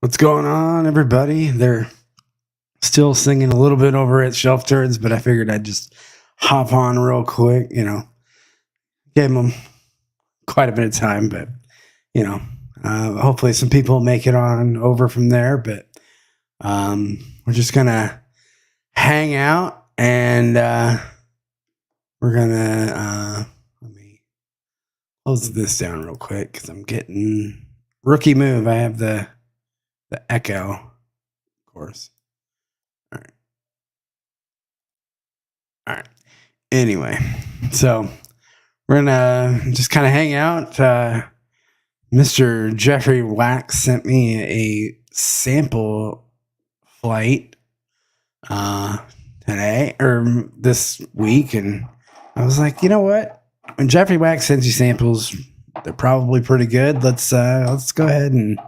What's going on, everybody? They're still singing a little bit over at Shelf Turds, but I figured I'd just hop on real quick. Gave them quite a bit of time, but you know, hopefully some people make it on over from there. But we're just gonna hang out, and we're gonna let me close this down real quick because I'm getting rookie move. I have the echo, of course. All right. All right. Anyway, so we're gonna just kind of hang out. Mr. Jeffrey Wack sent me a sample flight today or this week, and I was like, you know what? When Jeffrey Wack sends you samples, they're probably pretty good. Let's go ahead and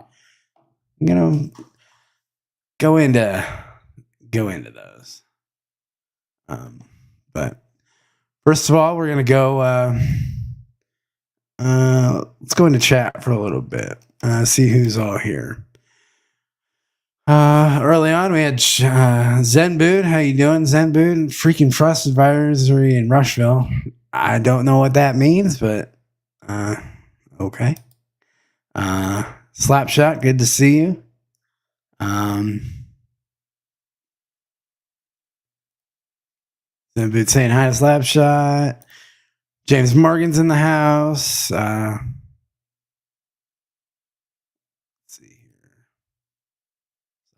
go into those. But first of all, we're gonna go. Let's go into chat for a little bit. See who's all here. Early on, we had Zen Boot. How you doing, Zen Boot? Freaking Frost Advisory in Rushville. I don't know what that means, but okay. Slapshot, good to see you. Zen Boot saying hi to Slapshot. James Morgan's in the house. Let's see here.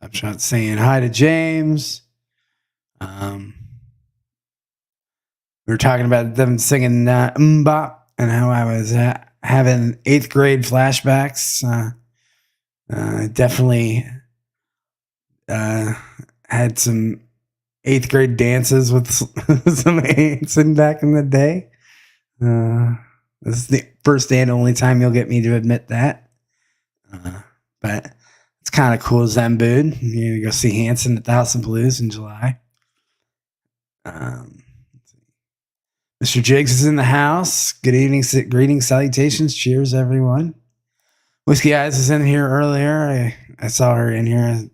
Slapshot saying hi to James. We were talking about them singing Mbop and how I was having 8th grade flashbacks. Definitely had some 8th grade dances with some eights in back in the day. This is the first and only time you'll get me to admit that. But it's kind of cool, Zambud. You're going to go see Hanson at the House of Blues in July. Mr. Jiggs is in the house. Good evening, greetings, salutations, cheers, everyone. Whiskey Eyes is in here earlier. I saw her in here.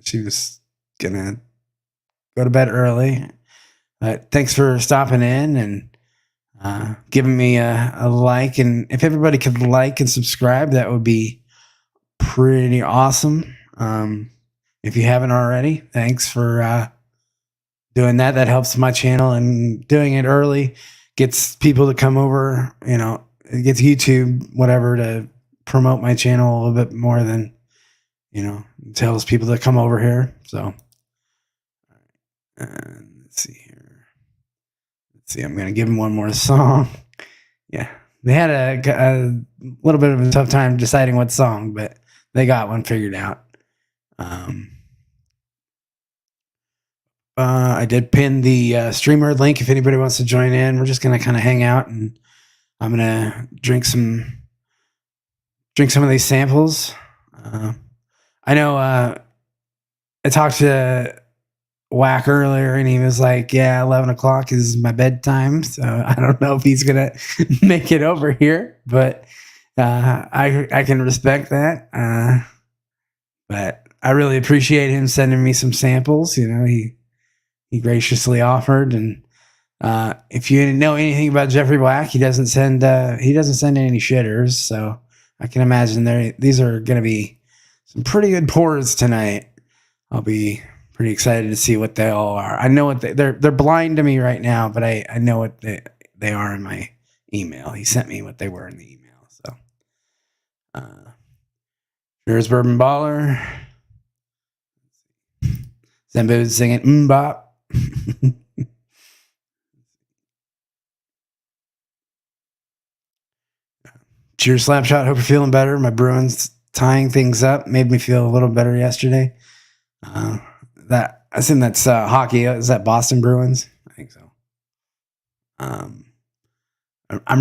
She was going to go to bed early. But thanks for stopping in and giving me a like. And if everybody could like and subscribe, that would be pretty awesome. If you haven't already, thanks for doing that. That helps my channel, and doing it early gets people to come over. It gets YouTube, whatever, to promote my channel a little bit more than, tells people to come over here. So let's see here. I'm going to give them one more song. Yeah. They had a little bit of a tough time deciding what song, but they got one figured out. I did pin the streamer link if anybody wants to join in. We're just going to kind of hang out, and I'm going to drink some of these samples. I know I talked to Wack earlier, and he was like, yeah, 11 o'clock is my bedtime, so I don't know if he's gonna make it over here, but I can respect that. But I really appreciate him sending me some samples. He graciously offered, and if you know anything about Jeffrey Wack, he doesn't send any shitters, so I can imagine these are going to be some pretty good pours tonight. I'll be pretty excited to see what they all are. I know what they're blind to me right now, but I know what they are in my email. He sent me what they were in the email. So, here's Bourbon Baller. Zambo's singing Mbop. Cheers, Slapshot. Hope you're feeling better. My Bruins tying things up made me feel a little better yesterday. I assume that's hockey. Is that Boston Bruins? I think so. I'm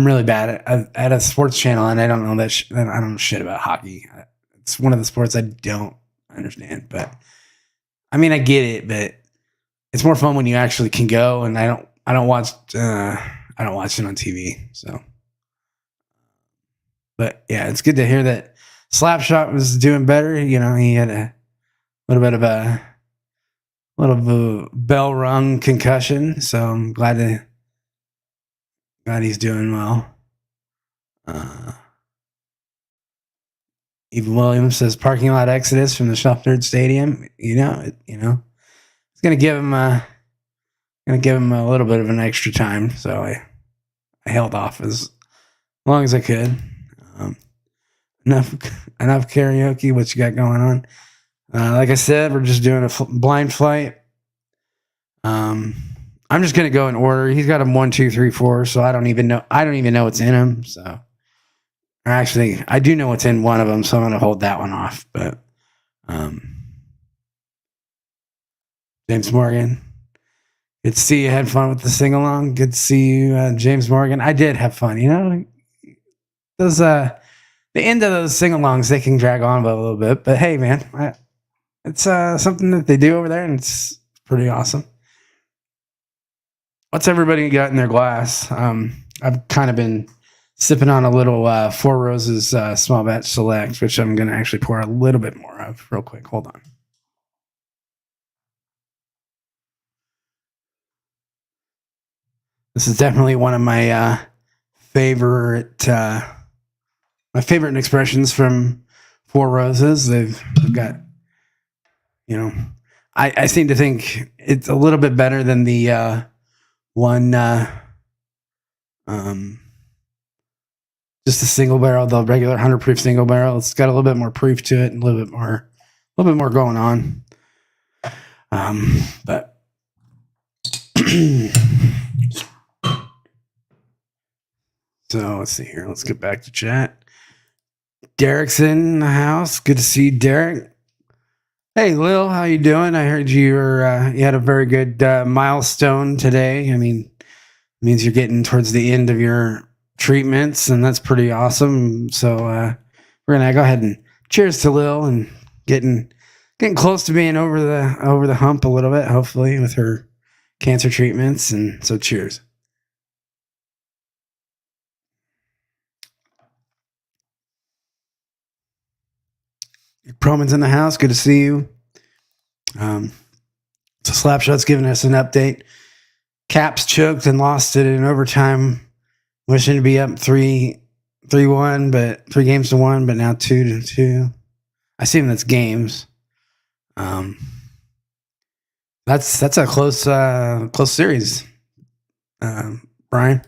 really bad at a sports channel, and I don't know that. I don't know shit about hockey. It's one of the sports I don't understand. But I mean, I get it, but it's more fun when you actually can go. And I don't watch it on TV. So, but yeah, it's good to hear that Slapshot was doing better. You know, he had a little bit of a bell rung concussion, so I'm glad he's doing well. Even Williams says parking lot exodus from the sheltered stadium. It's gonna give him a little bit of an extra time, so I held off as long as I could. Enough karaoke. What you got going on? Like I said, we're just doing a blind flight. I'm just gonna go in order. He's got them 1, 2, 3, 4. So I don't even know what's in them. So actually, I do know what's in one of them. So I'm gonna hold that one off. But James Morgan, good to see you had fun with the sing along. Good to see you, James Morgan. I did have fun. You know, those the end of those sing alongs, they can drag on a little bit. But hey, man, it's something that they do over there, and it's pretty awesome. What's everybody got in their glass? I've kind of been sipping on a little Four Roses small batch select, which I'm going to actually pour a little bit more of real quick. Hold on. This is definitely one of my favorite expressions from Four Roses. They've got, you know, I seem to think it's a little bit better than the one just a single barrel, the regular 100 proof single barrel. It's got a little bit more proof to it and a little bit more going on. But so let's see here. Let's get back to chat. Derek's in the house. Good to see you, Derek. Hey, Lil, how you doing? I heard you had a very good milestone today. I mean, it means you're getting towards the end of your treatments, and that's pretty awesome. So we're gonna go ahead and cheers to Lil and getting close to being over the hump a little bit, hopefully, with her cancer treatments. And so cheers. Proman's in the house. Good to see you. So Slapshot's giving us an update. Caps choked and lost it in overtime. Wishing to be up 3-1, but 3 games to 1, but now 2-2. I assume that's games. That's a close series. Brian.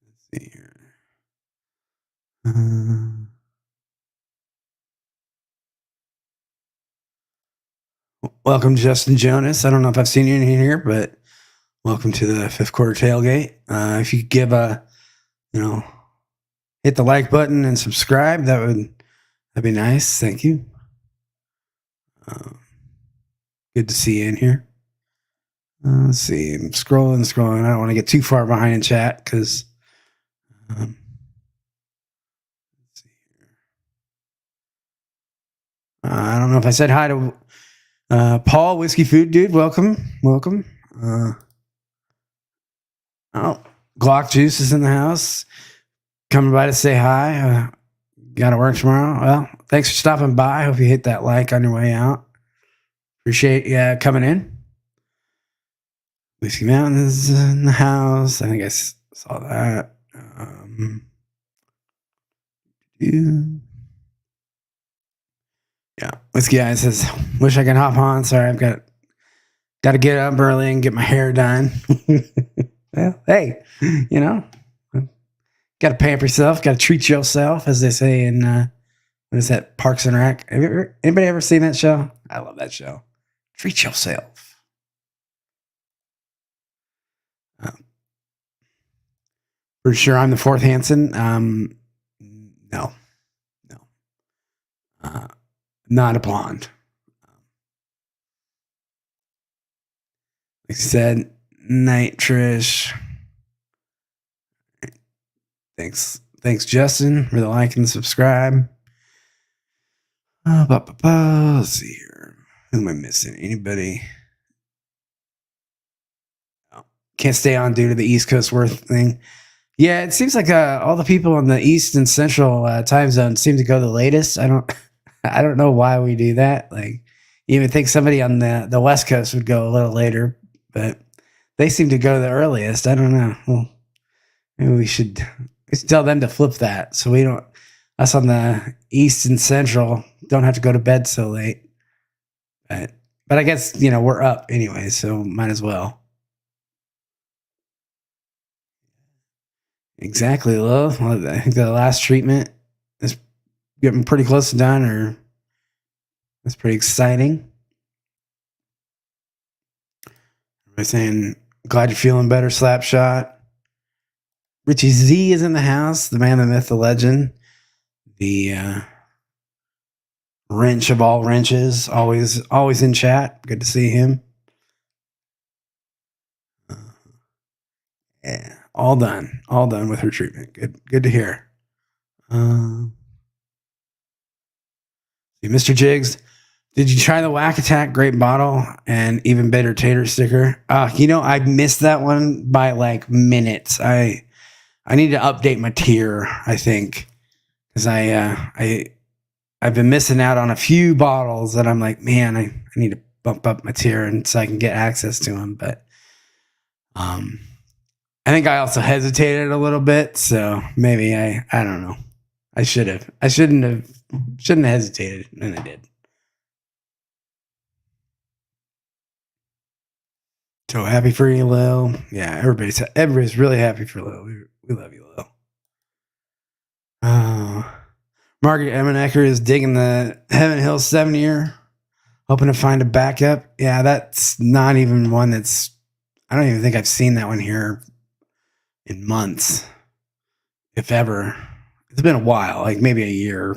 Let's see here. Welcome, Justin Jonas. I don't know if I've seen you in here, but welcome to the Fifth Quarter Tailgate. If you give hit the like button and subscribe, that'd be nice. Thank you. Good to see you in here. Let's see. I'm scrolling. I don't want to get too far behind in chat because. Let's see here. I don't know if I said hi to Paul, Whiskey Food Dude. Welcome. Glock Juice is in the house. Coming by to say hi. Got to work tomorrow. Well, thanks for stopping by. Hope you hit that like on your way out. Appreciate you coming in. Whiskey Mountain is in the house. I think I saw that. Yeah. Whiskey Guy says, wish I could hop on. Sorry, I've got to get up early and get my hair done. Well, hey, got to pamper yourself. Got to treat yourself, as they say in, what is that, Parks and Rec? Anybody ever seen that show? I love that show. Treat yourself. For sure, I'm the fourth Hanson. No. Not a blonde. Like I said, night, Trish. Thanks, Justin, for the like and subscribe. Let's see here. Who am I missing? Anybody? Oh, can't stay on due to the East Coast Worth thing. Yeah, it seems like all the people in the East and Central time zone seem to go the latest. I don't, I don't know why we do that. Like, you would think somebody on the West Coast would go a little later, but they seem to go the earliest. I don't know. Well, maybe we should tell them to flip that so we don't us on the East and Central don't have to go to bed so late. But I guess we're up anyway, so might as well. Exactly, love. Well, I think the last treatment is getting pretty close to done, or that's pretty exciting. Everybody's saying, glad you're feeling better, Slapshot. Richie Z is in the house, the man, the myth, the legend, the wrench of all wrenches, always in chat. Good to see him. Yeah, all done with her treatment. Good to hear. Mr. Jigs, did you try the Wack Attack Great Bottle and Even Better Tater sticker? I missed that one by like minutes. I need to update my tier, I think, because I've been missing out on a few bottles that I'm like, man, I need to bump up my tier and so I can get access to them. But I think I also hesitated a little bit, so maybe I don't know. I shouldn't have hesitated, and I did. So happy for you, Lil. Yeah, everybody's really happy for Lil. We love you, Lil. Margaret Emanecker is digging the Heaven Hill 7-year, hoping to find a backup. Yeah, that's not even one that's. I don't even think I've seen that one here in months, if ever. It's been a while, like maybe a year.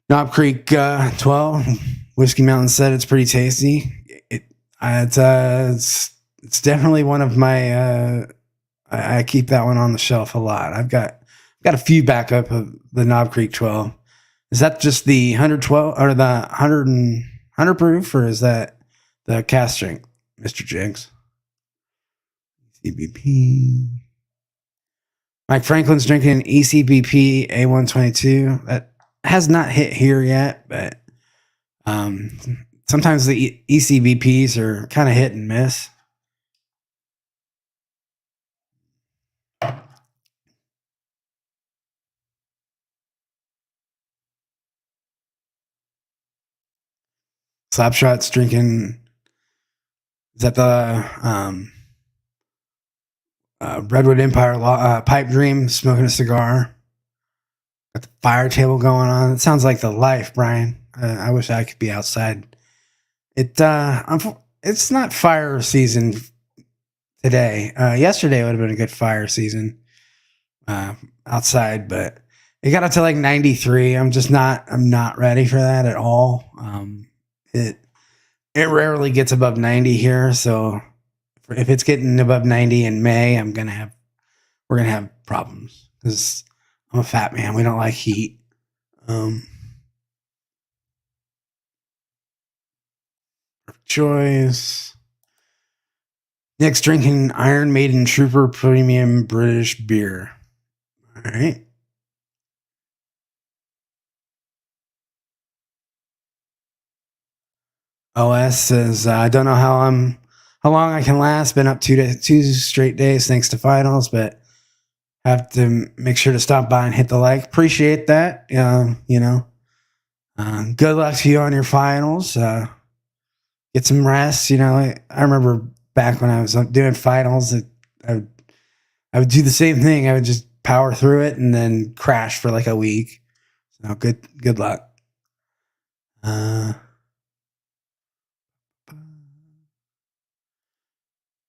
Knob Creek 12, Whiskey Mountain said it's pretty tasty. It's definitely one of my. I keep that one on the shelf a lot. I've got a few backup of the Knob Creek 12. Is that just the 112 or the 100 proof, or is that the cast strength, Mr. Jigs? ECBP. Mike Franklin's drinking an ECBP A122. That has not hit here yet, but sometimes the ECBPs are kind of hit and miss. Slapshot's drinking. Is that the Redwood Empire Pipe Dream, smoking a cigar? Got the fire table going on. It sounds like the life, Brian. I wish I could be outside. It's not fire season today. Yesterday would have been a good fire season outside, but it got up to like 93. I'm not ready for that at all. It rarely gets above 90 here, so if it's getting above 90 in May, we're gonna have problems because I'm a fat man. We don't like heat. Choice. Next, drinking Iron Maiden Trooper Premium British Beer. All right. OS says, I don't know how long I can last. Been up two straight days thanks to finals, but have to make sure to stop by and hit the like. Appreciate that. Good luck to you on your finals. Get some rest. I remember back when I was doing finals, I would do the same thing. I would just power through it and then crash for like a week. So good luck.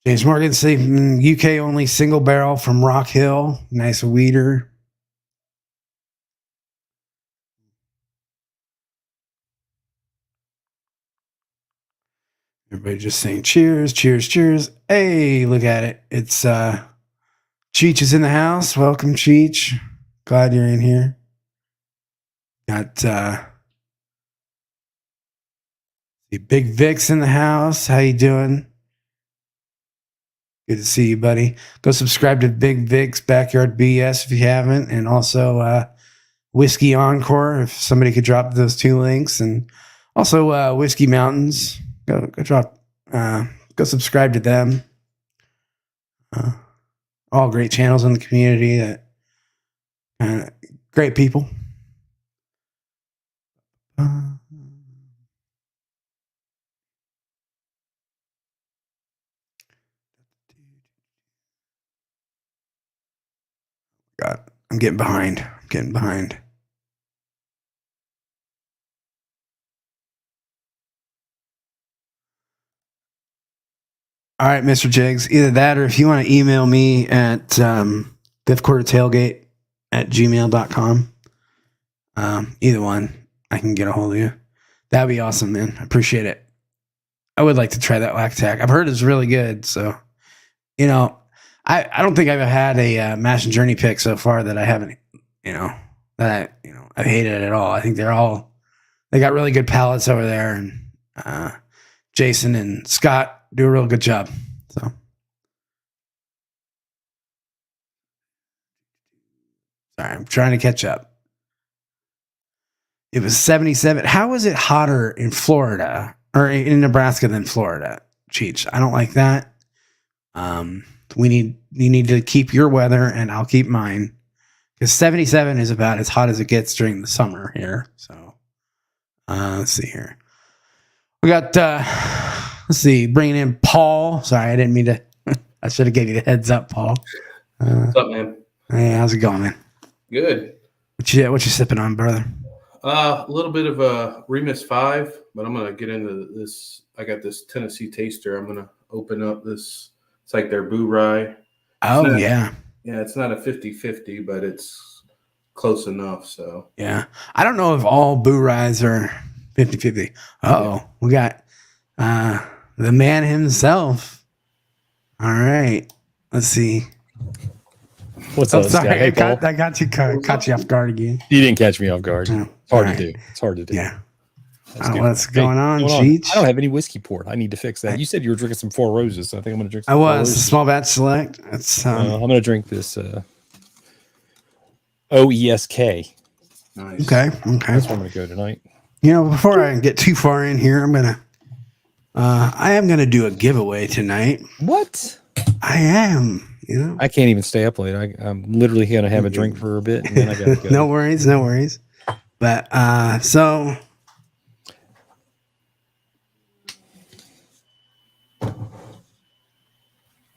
James Morgan saying UK only single barrel from Rock Hill. Nice weeder. Everybody just saying cheers, cheers, cheers. Hey, look at it. It's Cheech is in the house. Welcome, Cheech. Glad you're in here. Got Big Vic's in the house. How you doing? Good to see you, buddy. Go subscribe to Big Vic's Backyard BS if you haven't, and also Whiskey Encore if somebody could drop those 2 links, and also Whiskey Mountains. Go subscribe to them. All great channels in the community. That great people. God, I'm getting behind. All right, Mr. Jigs. Either that or if you want to email me at Fifth Quarter Tailgate at gmail.com. Either one, I can get a hold of you. That'd be awesome, man. I appreciate it. I would like to try that Wack Attack. I've heard it's really good. So, I don't think I've had a Mash and Journey pick so far that I haven't, I've hated it at all. I think they got really good palettes over there, and Jason and Scott do a real good job. So, sorry, I'm trying to catch up. It was 77. How is it hotter in Florida or in Nebraska than Florida? Cheech, I don't like that. You need to keep your weather, and I'll keep mine, because 77 is about as hot as it gets during the summer here. So, let's see here. We got, bringing in Paul. Sorry, I didn't mean to. I should have gave you the heads up, Paul. What's up, man? Hey, how's it going, man? Good. What you sipping on, brother? A little bit of a Remus 5, but I'm gonna get into this. I got this Tennessee Taster. I'm gonna open up this. It's like their Boo Rye. Yeah, it's not a 50-50, but it's close enough. So yeah, I don't know if all Boo Ryes are 50-50. We got the man himself. All right, let's see. What's up? Sorry, Hey, Paul. I got you caught you off guard again. You didn't catch me off guard. Oh, it's hard to do. It's hard to do. Yeah. What's going on, Cheech? I don't have any whiskey poured. I need to fix that. You said you were drinking some Four Roses, so I think I'm going to drink some I Four was. Roses. Small batch select. I'm going to drink this OESK. Nice. Okay. That's where I'm going to go tonight. Before I get too far in here, I am going to do a giveaway tonight. What? I am. I can't even stay up late. I'm literally going to have a drink for a bit, and then I got to go. No worries. But so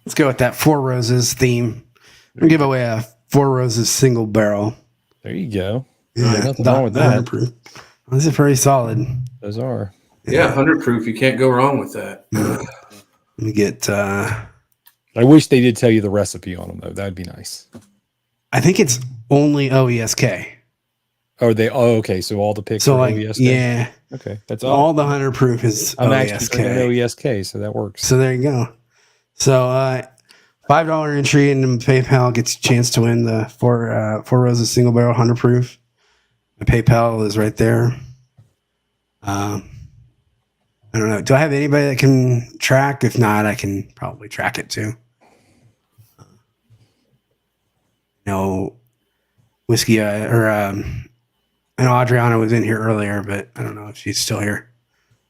let's go with that Four Roses theme. We'll give away a Four Roses single barrel. There you go. Yeah, nothing wrong with that. Proof. This is pretty solid. Those are. Yeah, 100 proof. You can't go wrong with that. Let me get. I wish they did tell you the recipe on them, though. That'd be nice. I think it's only OESK. Okay. So all the picks are OESK? Yeah. Okay. That's all the 100 proof is I'm OESK. actually drinking OESK, so that works. So there you go. So $5 entry into PayPal gets you a chance to win the Four Roses single barrel 100 proof. The PayPal is right there. I don't know. Do I have anybody that can track? If not, I can probably track it too. Whiskey I know Adriana was in here earlier, but I don't know if she's still here.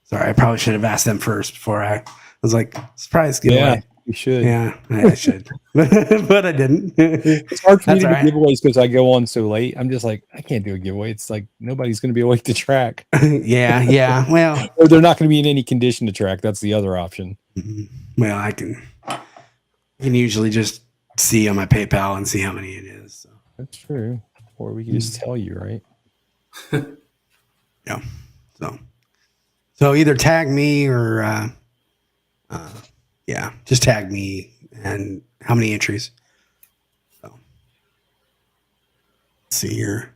Sorry, I probably should have asked them first before I was like, surprise giveaway. Yeah, you should. Yeah, I should. But I didn't. It's hard for me to do giveaways because I go on so late. I'm just like, I can't do a giveaway. It's like nobody's going to be awake to track. Yeah. Well, or they're not going to be in any condition to track. That's the other option. Well, I can usually just see on my PayPal and see how many it is. So. That's true. Or we can just tell you, right? Yeah. So either tag me or just tag me and how many entries. So let's see here.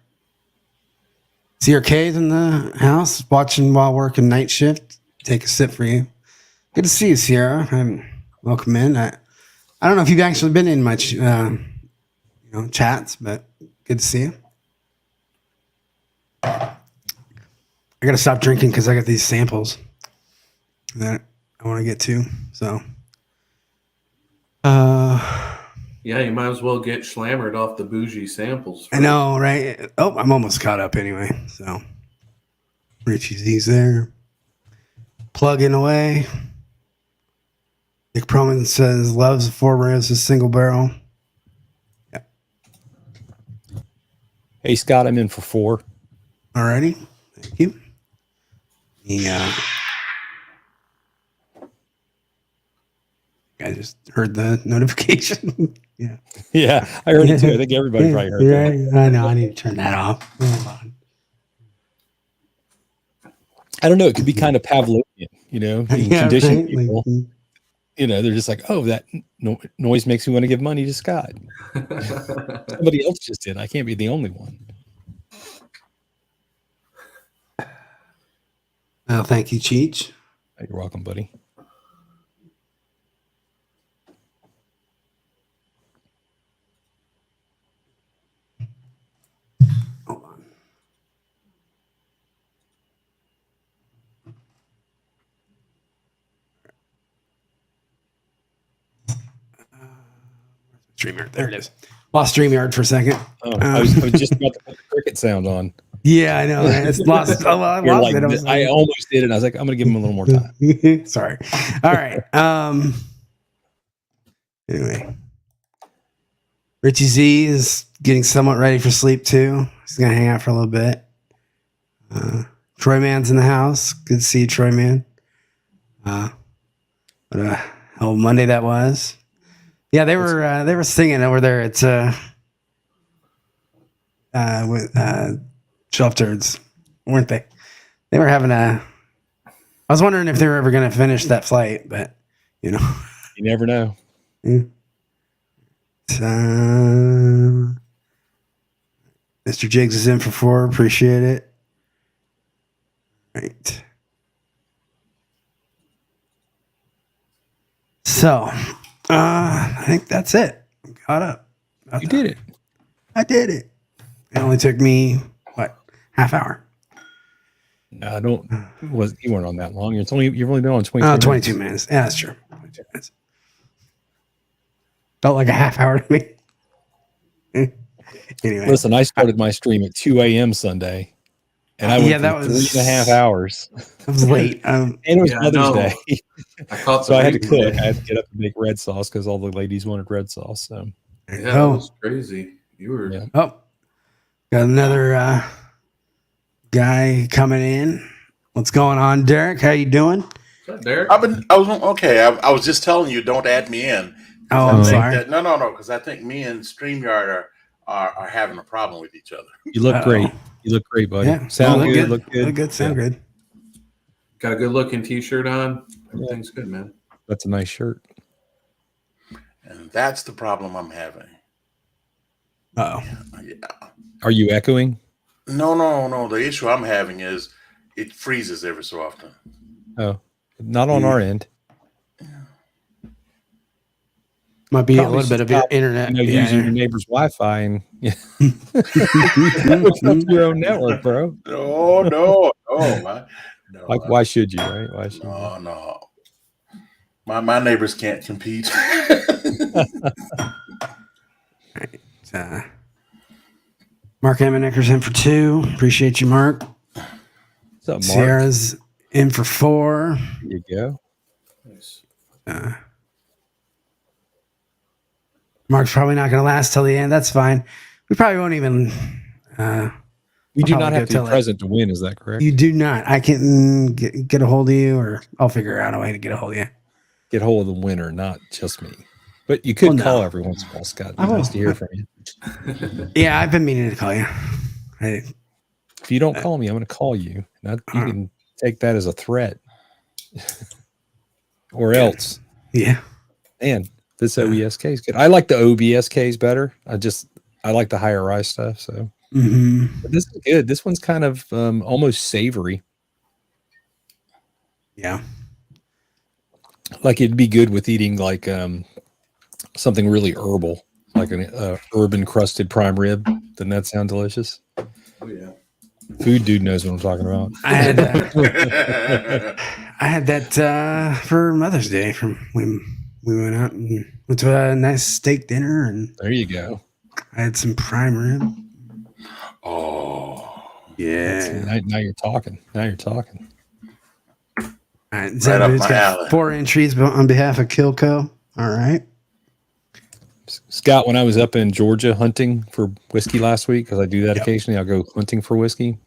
CRK's in the house watching while working night shift. Take a sip for you. Good to see you, Sierra. Welcome in. I don't know if you've actually been in my chats, but good to see you. I gotta stop drinking because I got these samples that I want to get to. So Yeah, you might as well get slammered off the bougie samples. I know, right? Oh, I'm almost caught up anyway. So Richie Z's there. Plugging away. Nick Proman says loves 4 ribs, single barrel. Yeah. Hey, Scott, I'm in for 4. Alrighty. Thank you. I just heard the notification. Yeah. Yeah, I heard it too. I think everybody probably heard that. I know. I need to turn that off. Hold on. I don't know. It could be kind of Pavlovian, in conditioned people. They're just like, oh, that noise makes me want to give money to Scott. Somebody else just did. I can't be the only one. Oh, thank you, Cheech. You're welcome, buddy. Hold on. StreamYard. There it is. Lost StreamYard for a second. Oh, I was just about to put the cricket sound on. Yeah, I know. It's lost. I almost did it. I was like, I'm going to give him a little more time. Sorry. All right. Anyway, Richie Z is getting somewhat ready for sleep too. He's going to hang out for a little bit. Troy Man's in the house. Good to see you, Troy Man. What a hell Monday that was. Yeah, they were singing over there at with Shelf Turds, weren't they? They were having I was wondering if they were ever going to finish that flight, but you never know. Mr. Jiggs is in for 4. Appreciate it. Right. So, I think that's it. I'm caught up. You did it. I did it. It only took me half hour. No, you weren't on that long. You've only been on 22 minutes. Yeah, that's true. 22 minutes. Felt like a half hour to me. Anyway. Listen, I started my stream at 2 a.m. Sunday, and I went for 3.5 hours. It was late. And it was Mother's Day. So I had to cook. I had to get up and make red sauce because all the ladies wanted red sauce. So that was crazy. You were got another guy coming in. What's going on, Derek? How you doing? What's up, Derek? I was okay. I was just telling you, don't add me in. Oh, I'm sorry. No, because I think me and StreamYard are having a problem with each other. You look great. You look great, buddy. Yeah. Sound good. Look good. Look good. Sound good. Got a good looking t-shirt on. Everything's good, man. That's a nice shirt. And that's the problem I'm having. Uh-oh. Yeah. Are you echoing? No. The issue I'm having is it freezes every so often. Oh, not on our end. Might be probably a little bit of your internet. Using your neighbor's Wi-Fi and your own network, bro. No. Like, why should you, right? Why should No. My neighbors can't compete. Right. Mark Amenecker's in for 2. Appreciate you, Mark. What's up, Mark? Sierra's in for 4. There you go. Nice. Mark's probably not going to last till the end. That's fine. We probably won't even. We do not have to be present to win. Is that correct? You do not. I can get a hold of you, or I'll figure out a way to get a hold of you. Get hold of the winner, not just me. But you could call every once in a while, Scott. Nice to hear from you. Yeah, I've been meaning to call you. If you don't call me, I'm going to call you. You can take that as a threat. Or else. Yeah. And this OBSK is good. I like the OBSKs better. I like the higher rise stuff. So But this is good. This one's kind of almost savory. Yeah. Like it'd be good with eating like something really herbal, like an herb encrusted prime rib. Doesn't that sound delicious? Oh yeah. Food dude knows what I'm talking about. I had that for Mother's Day from when we went out and went to a nice steak dinner, and there you go. I had some prime rib. Oh, yeah. Now you're talking. Now you're talking. All right, right up Zebu's my got alley. 4 entries on behalf of Kilco. All right. Scott, when I was up in Georgia hunting for whiskey last week, because I do that occasionally, I'll go hunting for whiskey.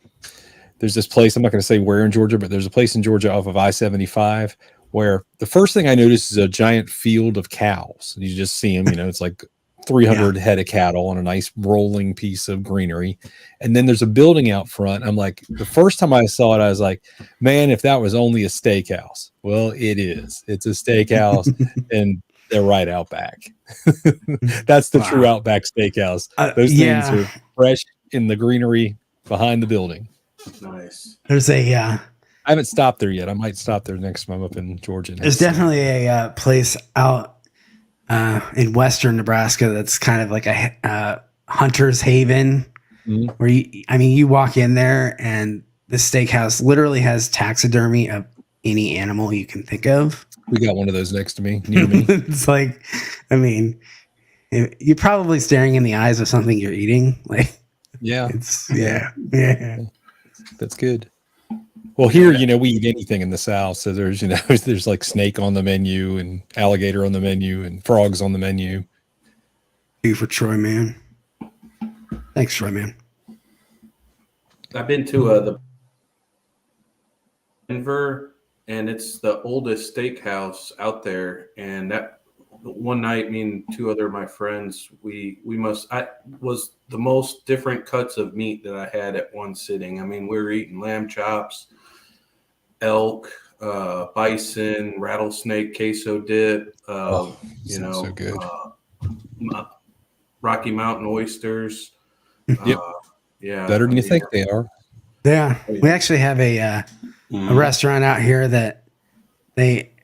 There's this place, I'm not going to say where in Georgia, but there's a place in Georgia off of I-75 where the first thing I noticed is a giant field of cows. You just see them, it's like 300 head of cattle on a nice rolling piece of greenery. And then there's a building out front. I'm like, the first time I saw it, I was like, man, if that was only a steakhouse. Well, it is. It's a steakhouse and they're right out back. That's the true Outback Steakhouse. Those things are fresh in the greenery behind the building. Nice. There's I haven't stopped there yet. I might stop there next time I'm up in Georgia. There's definitely a place out in western Nebraska that's kind of like a hunter's haven, where you walk in there and the steakhouse literally has taxidermy of any animal you can think of. We got one of those next to me, near me. It's like, you're probably staring in the eyes of something you're eating. Like, it's that's good. Well, here, we eat anything in the South. So there's, there's like snake on the menu and alligator on the menu and frogs on the menu. You for Troy, man. Thanks, Troy, man. I've been to the Denver, and it's the oldest steakhouse out there. And that one night, me and 2 other of my friends, I was the most different cuts of meat that I had at one sitting. We were eating lamb chops, elk, bison, rattlesnake queso dip, so good. Rocky Mountain oysters. Yep. Better than you think they are. Yeah. We actually have a restaurant out here that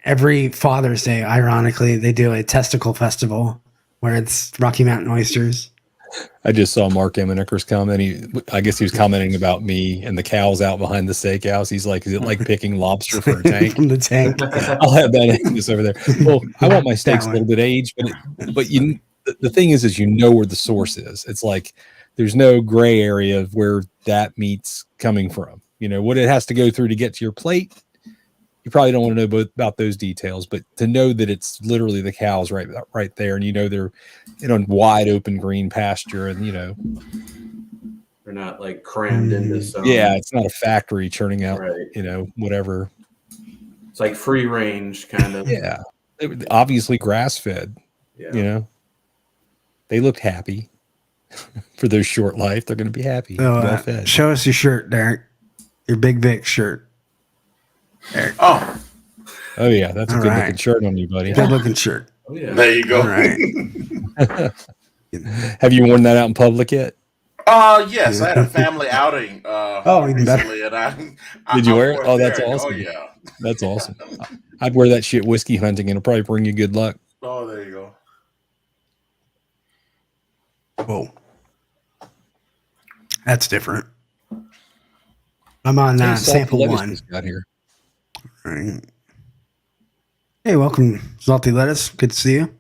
every Father's Day, ironically, they do a testicle festival where it's Rocky Mountain oysters. I just saw Mark Emmonickers comment. I guess he was commenting about me and the cows out behind the steakhouse. He's like, is it like picking lobster for a tank? From the tank. I'll have that just over there. Well, I want my steaks a little bit aged, but the thing is where the source is. It's like there's no gray area of where that meat's coming from. What it has to go through to get to your plate. You probably don't want to know about those details, but to know that it's literally the cows right there, and they're in wide open green pasture, and they're not like crammed into some. Yeah, it's not a factory churning out, right. Whatever. It's like free range kind of. Yeah, obviously grass fed. Yeah. They looked happy for their short life. They're going to be happy. So, show us your shirt, Derek. Your Big Vic shirt. Derek. Oh yeah, that's a good looking shirt on you, buddy. Good looking shirt. Oh yeah, there you go. All right. Have you worn that out in public yet? Yes, I had a family outing. Even better. And Did you wear it? Oh, that's Derek. awesome. Oh yeah, that's awesome. I'd wear that shit whiskey hunting, and it'll probably bring you good luck. Oh, there you go. Whoa, that's different. I'm on sample 1. Got here. All right. Hey, welcome, Salty Lettuce. Good to see you.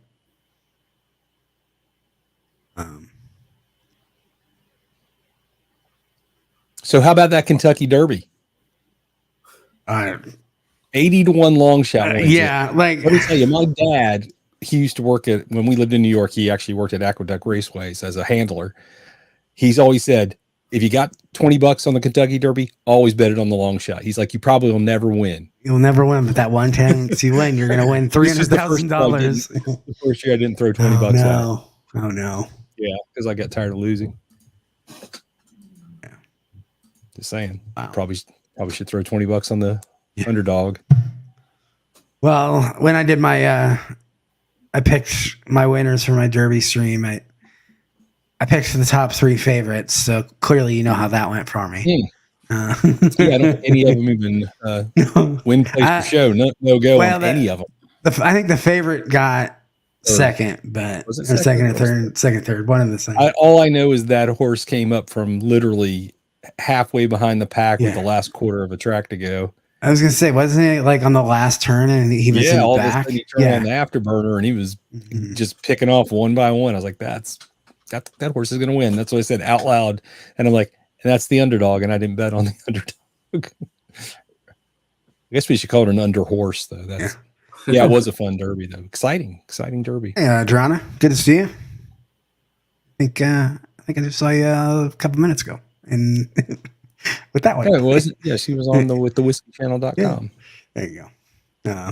So how about that Kentucky Derby? 80-1 long shot. Like let me tell you, my dad, he used to work when we lived in New York, he actually worked at Aqueduct Raceways as a handler. He's always said, if you got $20 on the Kentucky Derby, always bet it on the long shot. He's like, you probably will never win. You'll never win, but that one time you win, you're going to win $300,000. The first year I didn't throw $20 out. Oh no. Yeah, because I got tired of losing. Yeah. Just saying. Wow. Probably should throw $20 on the underdog. Well, when I did my I picked my winners for my Derby stream. I picked the top 3 favorites, so clearly you know how that went for me. I don't think any of them even win place per show. No go on any of them. I think the favorite got second, but or second or third, one of the same. All I know is that horse came up from literally halfway behind the pack with the last quarter of a track to go. I was gonna say, wasn't it like on the last turn and he was in the back? He turned on the afterburner and he was just picking off one by one. I was like, that horse is gonna win. That's what I said out loud. And I'm like, and that's the underdog, and I didn't bet on the underdog. I guess we should call it an under horse, though. That's it was a fun derby though. Exciting derby. Hey, Adriana, good to see you. I think I just saw you a couple minutes ago, and with that one, yeah, it was. Yeah, she was on with the whiskeychannel.com. Yeah. There you go.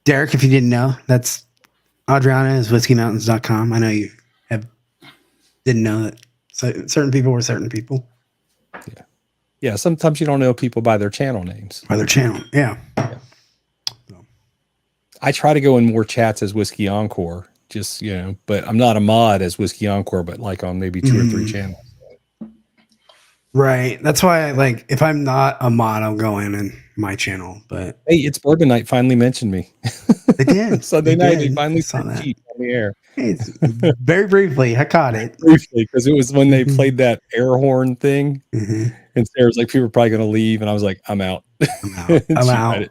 Derek, if you didn't know, that's Adriana is whiskeymountains.com. I know you didn't know that. So certain people were certain people. Yeah. Sometimes you don't know people by their channel names. By their channel, yeah. So. I try to go in more chats as Whiskey Encore, just but I'm not a mod as Whiskey Encore, but like on maybe 2 or 3 channels. Right. That's why if I'm not a mod, I'll go in my channel. But hey, it's Bourbon Night finally mentioned me. They did. Sunday night they finally saw that on the air. It's very briefly, I caught it. Briefly, because it was when they played that air horn thing. And Sarah's like, people are probably gonna leave, and I was like, I'm out. I'm out.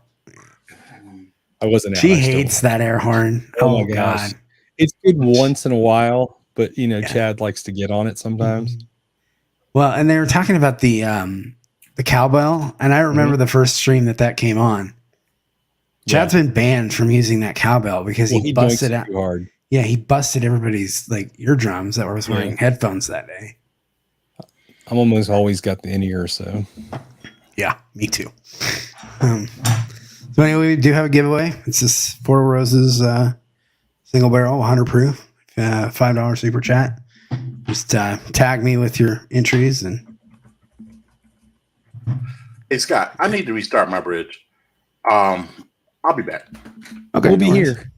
I wasn't out. She hates that air horn. Oh my gosh. God. It's good once in a while, but Chad likes to get on it sometimes. Well, and they were talking about the cowbell, and I remember the first stream that came on. Chad's been banned from using that cowbell because he busted out. Hard. Yeah, he busted everybody's eardrums that were wearing headphones that day. I'm almost always got the in-ear, so. Yeah, me too. So anyway, we do have a giveaway. It's this Four Roses single barrel, 100 proof, $5 super chat. Just tag me with your entries and. Hey Scott, I need to restart my bridge. I'll be back. Okay, we'll be here.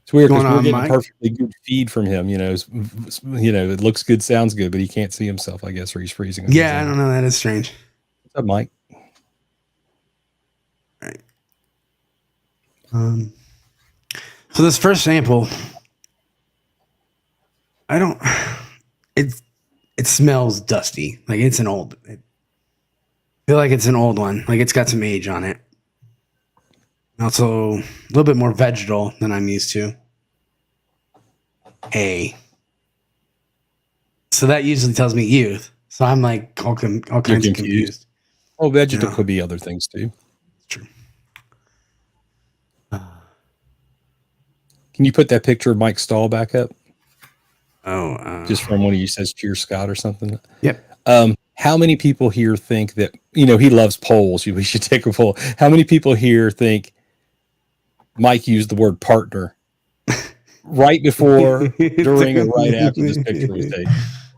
It's weird because we're getting a perfectly good feed from him. It looks good, sounds good, but he can't see himself, I guess, or he's freezing. Yeah, I don't know. That is strange. What's up, Mike? All right. So this first sample, it smells dusty. Like it's an old. I feel like it's an old one. Like it's got some age on it. Also, a little bit more vegetal than I'm used to. Hey. So that usually tells me youth. So I'm like all kinds of confused. Oh, vegetal could be other things too. True. Can you put that picture of Mike Stahl back up? Oh, just from when he says "Cheers, Scott" or something. Yep. How many people here think that he loves polls? We should take a poll. How many people here think Mike used the word partner right before, during, or right after this picture was taken?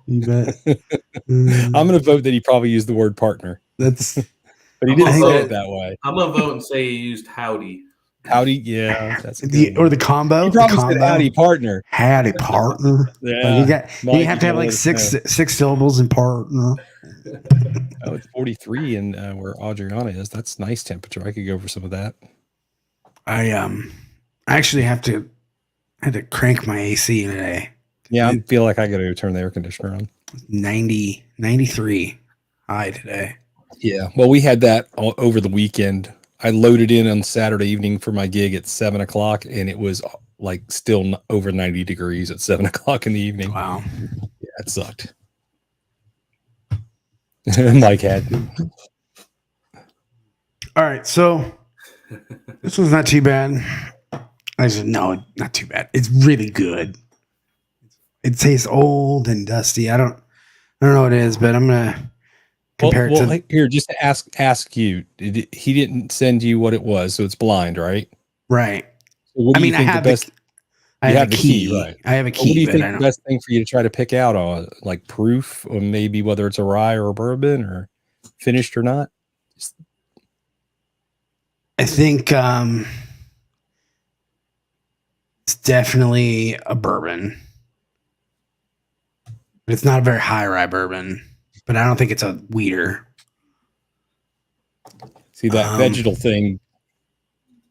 You bet. I'm going to vote that he probably used the word partner. But he didn't say it that way. I'm going to vote and say he used howdy. Howdy, yeah. That's or the combo. He probably said howdy partner. Howdy partner. Yeah. You have to have like six syllables in partner. Oh, it's 43 and where Adriana is. That's nice temperature. I could go for some of that. I actually had to crank my AC today. Yeah, I feel like I got to turn the air conditioner on. 93 high today. Yeah. Well, we had that over the weekend. I loaded in on Saturday evening for my gig at 7:00, and it was like still over 90 degrees at 7:00 in the evening. Wow. Yeah, it sucked. Mike had to. All right, so this one's not too bad. I said no, not too bad. It's really good. It tastes old and dusty. I don't know what it is, but I'm gonna compare it to here. Just to ask you, he didn't send you what it was, so it's blind, right? Right. So what do you think I have the key, right? I have a key. What do you think the best thing for you to try to pick out on, like proof, or maybe whether it's a rye or a bourbon, or finished or not? I think it's definitely a bourbon. It's not a very high rye bourbon, but I don't think it's a weeder. See that vegetal thing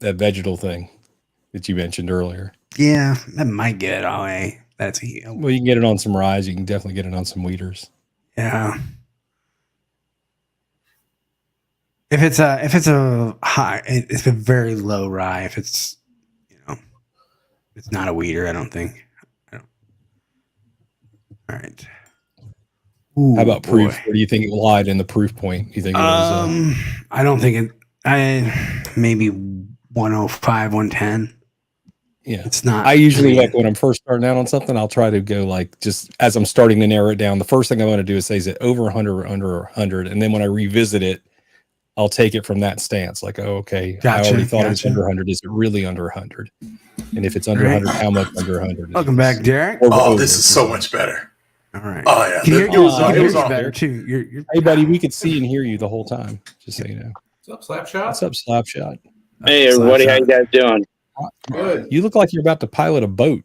that you mentioned earlier. Yeah, that might get it all way. Well, you can get it on some ryes. You can definitely get it on some weeders. Yeah. If it's a high, it's a very low rye. If it's, it's not a weeder, I don't think. All right. Ooh, how about proof? Where do you think it lied in the proof point? You think it was? I don't think it. Maybe 105, 110. Yeah, it's not. I usually like when I'm first starting out on something, I'll try to go like just as I'm starting to narrow it down. The first thing I want to do is say, is it over 100 or under 100? And then when I revisit it, I'll take it from that stance. Like, oh, okay, I already thought it was under 100. Is it really under 100? And if it's under 100, how much under 100? Welcome back, Derek. This is so much better. All right. Oh yeah, it was better too. Hey, buddy, we could see and hear you the whole time. Just so you know. What's up, Slapshot? What's up, Slapshot? Hey, everybody, how you guys doing? Good. You look like you're about to pilot a boat.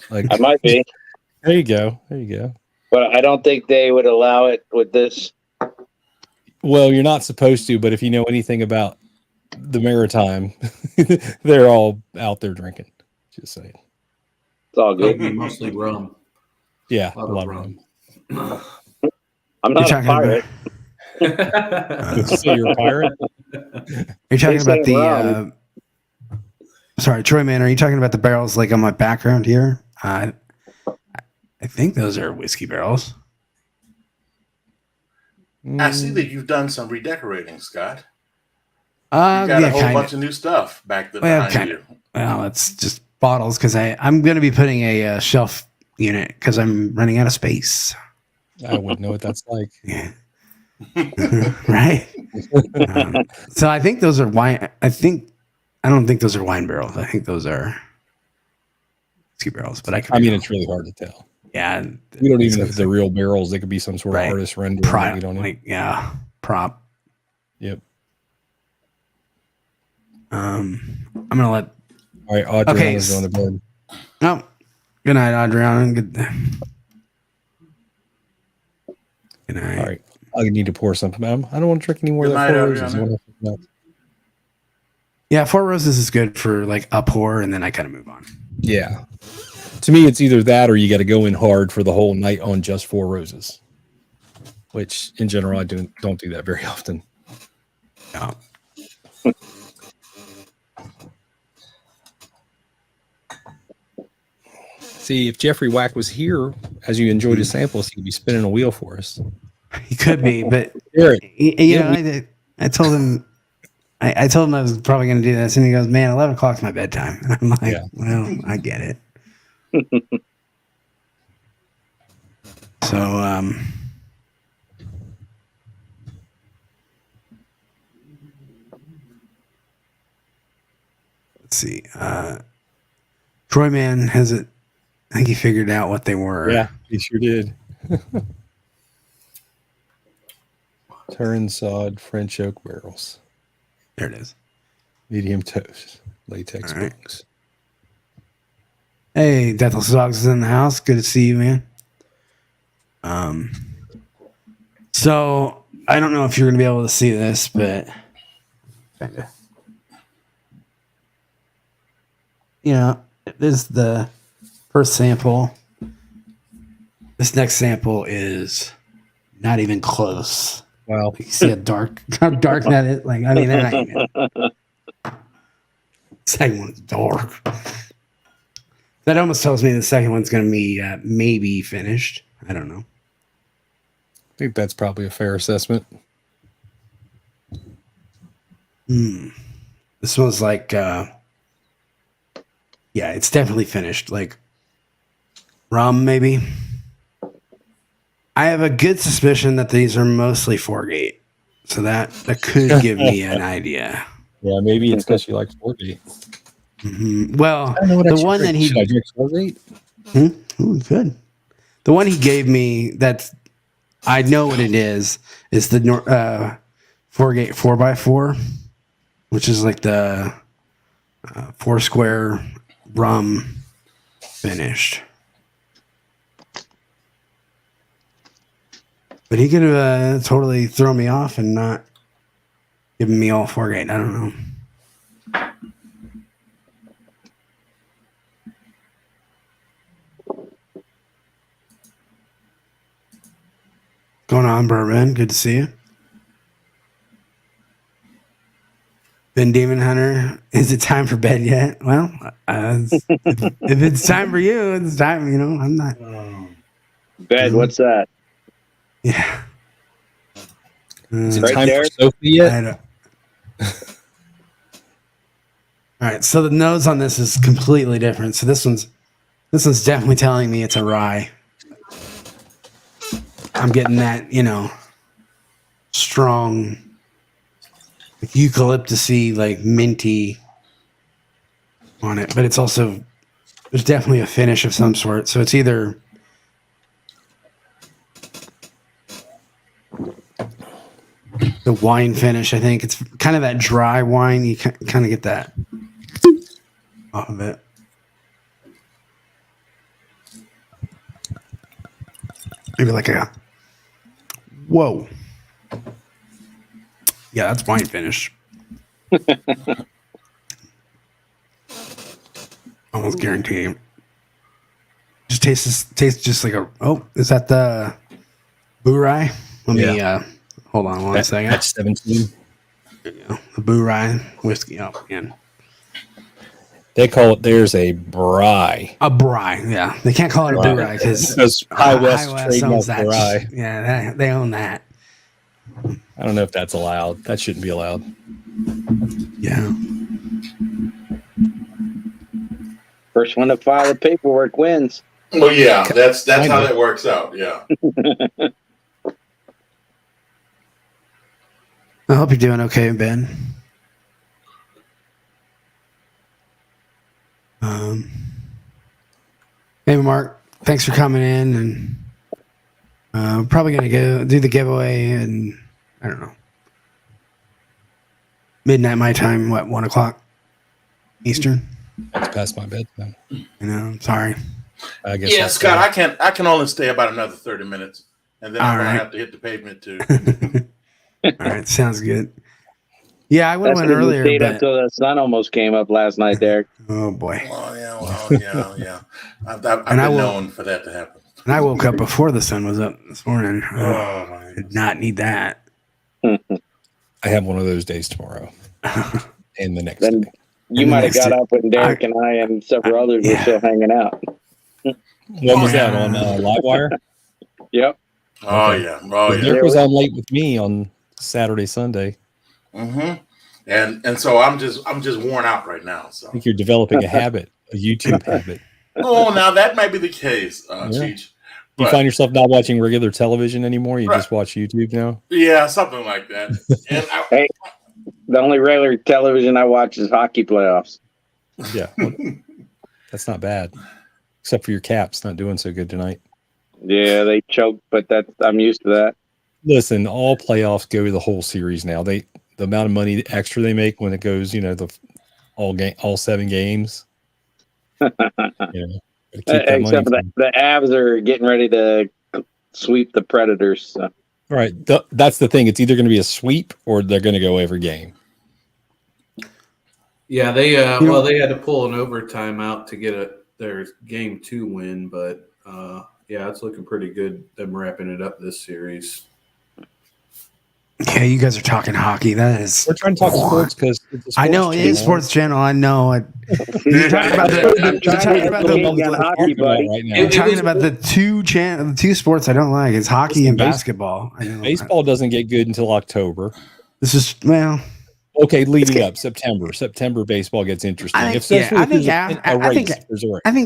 Like I might be. There you go. There you go. But I don't think they would allow it with this. Well, you're not supposed to, but if you know anything about the maritime, they're all out there drinking. Just saying. It's all good. Mostly rum. Yeah, a lot of rum. I'm not a pirate. So you're a pirate? You're talking about the sorry, Troy Man, are you talking about the barrels like on my background here? I think those are whiskey barrels. I see that you've done some redecorating, Scott. You got a whole bunch of new stuff back there behind you. Well, it's just bottles because I'm going to be putting a shelf unit because I'm running out of space. I wouldn't know what that's like. Yeah. Right. So I think those are wine. I don't think those are wine barrels. I think those are whiskey barrels. But I mean, it's really hard to tell. Yeah, we don't even know if they're real barrels. They could be some sort of artist rendering. We don't know. Prop. Yep. I'm gonna let. All right, Adriana's on the board. No. Good night, Adriana. Good night. All right. I need to pour something. I don't want to drink any more of that Four Roses. Yeah, Four Roses is good for like a pour, and then I kind of move on. Yeah. To me, it's either that or you got to go in hard for the whole night on just Four Roses, which in general I don't do that very often. No. See, if Jeffrey Wack was here as you enjoyed his samples, he'd be spinning a wheel for us. He could be, but I told him I told him I was probably going to do this, and he goes, "Man, 11 o'clock's my bedtime." And I'm like, "Well, I get it." So, let's see. Troy Man has it. I think he figured out what they were. Yeah, he sure did. Turn sod French oak barrels. There it is. Medium toast. Latex books. Hey, Deathless Dogs is in the house. Good to see you, man. So I don't know if you're gonna be able to see this, but kinda. This is the first sample. This next sample is not even close. Wow. You see how dark that is? Like, I mean, they're not even. Second one's dark. That almost tells me the second one's going to be maybe finished. I don't know. I think that's probably a fair assessment. This one's like, it's definitely finished. Like rum, maybe. I have a good suspicion that these are mostly 4-gate, so that could give me an idea. Yeah, maybe it's because you like 4-gate. Mm-hmm. Well, the one that he should I drink 4-gate? Ooh, good. The one he gave me that I know what it is the 4-gate 4x4, which is like the 4-square rum finished. But he could have totally thrown me off and not given me all 4-gate. I don't know. Going on, Bourbon? Good to see you. Ben Demon Hunter, is it time for bed yet? Well, if it's time for you, it's time. I'm not. Bed. What's that? Yeah. Is it Right time there? for Sophie yet? All right. So the nose on this is completely different. So this one's definitely telling me it's a rye. I'm getting that, strong, like eucalyptusy, like minty on it. But it's also, there's definitely a finish of some sort. So it's either the wine finish. I think it's kind of that dry wine. You kind of get that off of it. Maybe like a whoa. Yeah, that's wine finish. Almost guarantee you. Just tastes just like a. Oh, is that the Boo Rye? Let me hold on one second. That's 17. There you go. The Boo Rye whiskey. Oh, man. They call it theirs a bry. A bry, yeah. They can't call it a Boo Rye because High West owns trademark that. bry. Yeah, they own that. I don't know if that's allowed. That shouldn't be allowed. Yeah. First one to file the paperwork wins. Well, yeah, that's how that works out. Yeah. I hope you're doing okay, Ben. Hey, Mark. Thanks for coming in, and probably gonna go do the giveaway, and I don't know, midnight my time. What, 1:00 Eastern? That's past my bedtime. I'm sorry. I guess. Yeah, Scott, I can only stay about another 30 minutes, and then I'm gonna have to hit the pavement too. All right, sounds good. Yeah, I would have went That's 'cause you earlier. stayed But until the sun almost came up last night, Derek. oh boy! Yeah. I've been known for that to happen. And I woke up before the sun was up this morning. Oh, my Did not need that. I have one of those days tomorrow, and the next Then day. you might have got up when Derek and I and several others were still hanging out. What was that on Livewire? Yep. Oh Okay. yeah. Derek was on late with me on Saturday, Sunday. Mm-hmm. And so I'm just worn out right now. So I think you're developing a habit, a YouTube habit. oh, now that might be the case, Cheech. You find yourself not watching regular television anymore. You just watch YouTube now. Yeah, something like that. And Hey, the only regular television I watch is hockey playoffs. Yeah, well, that's not bad, except for your Caps not doing so good tonight. Yeah, they choked, but I'm used to that. Listen, all playoffs go to the whole series now. The amount of money extra they make when it goes, all 7 games. Except for the Avs are getting ready to sweep the Predators. So. Right, that's the thing. It's either going to be a sweep or they're going to go every game. Yeah, they they had to pull an overtime out to get their game 2 win, but it's looking pretty good. Them wrapping it up this series. Okay, you guys are talking hockey. That is. We're trying to talk sports because I know it is sports channel. I know it. You're talking about the two sports I don't like. It's hockey and basketball. Baseball doesn't get good until October. This is okay. Leading up September baseball gets interesting. I think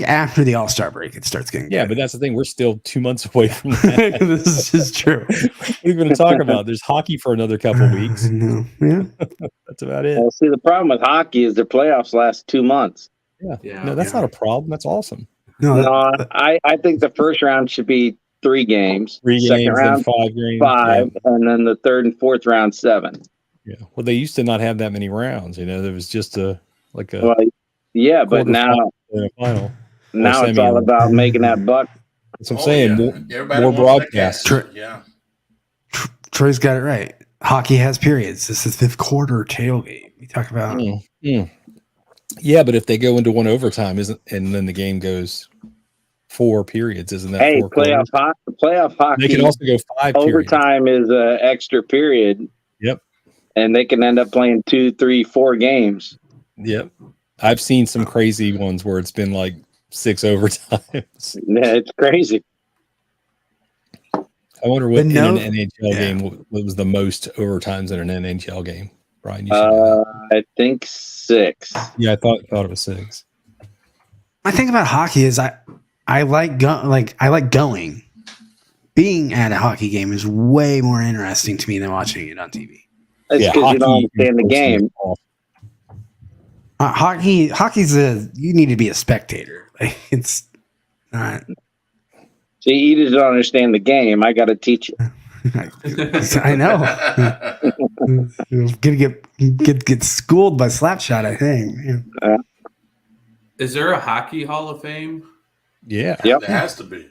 after the All-Star break it starts getting good. But that's the thing. We're still 2 months away from that. This is true. What are we going to talk about? There's hockey for another couple of weeks. Yeah, that's about it. Well, see, the problem with hockey is their playoffs last 2 months. Yeah. No, that's not a problem. That's awesome. No, I think the first round should be 3 games. 3 Second games, round, then 5 games. 5, and then the third and fourth round 7. Yeah. Well, they used to not have that many rounds. There was just but now final. Now it's all about making that buck. That's what I'm saying. More broadcasts. Troy's got it right. Hockey has periods. This is fifth quarter tailgate. We talk about. Yeah, but if they go into one overtime, and then the game goes 4 periods, isn't that? Hey, 4 playoff hockey. They can also go 5 overtime periods. is an extra period. Yep. and they can end up playing 2, 3, 4 games. Yep. I've seen some crazy ones where it's been like 6 overtimes. Yeah, it's crazy. I wonder what in an NHL game what was the most overtimes in an NHL game. Brian, you should know that. I think 6. Yeah, I thought it was 6. My thing about hockey is I like going. Being at a hockey game is way more interesting to me than watching it on TV. That's because you don't understand the game. Hockey's you need to be a spectator. Like, it's not. See, you just don't understand the game. I got to teach you. I know. You're gonna get schooled by Slapshot, I think. Yeah. Is there a hockey Hall of Fame? Yeah. Yep. There has to be.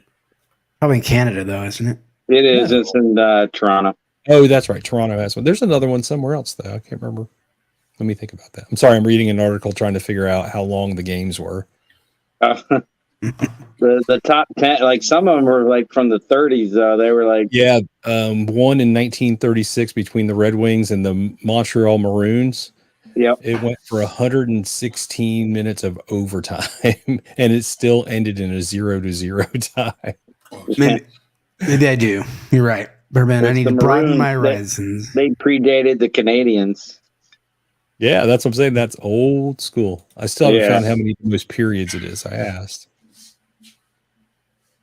Probably in Canada, though, isn't it? It is. It's in Toronto. Oh, that's right. Toronto has one. There's another one somewhere else, though. I can't remember. Let me think about that. I'm sorry. I'm reading an article trying to figure out how long the games were. The top 10, like some of them were like from the 30s. They were like, yeah, one in 1936 between the Red Wings and the Montreal Maroons. Yep. It went for 116 minutes of overtime, and it still ended in a 0-0 tie. Maybe I do. You're right, Burman. I need to broaden my horizons. They predated the Canadians. Yeah, that's what I'm saying. That's old school. I still haven't found how many most periods it is. I asked.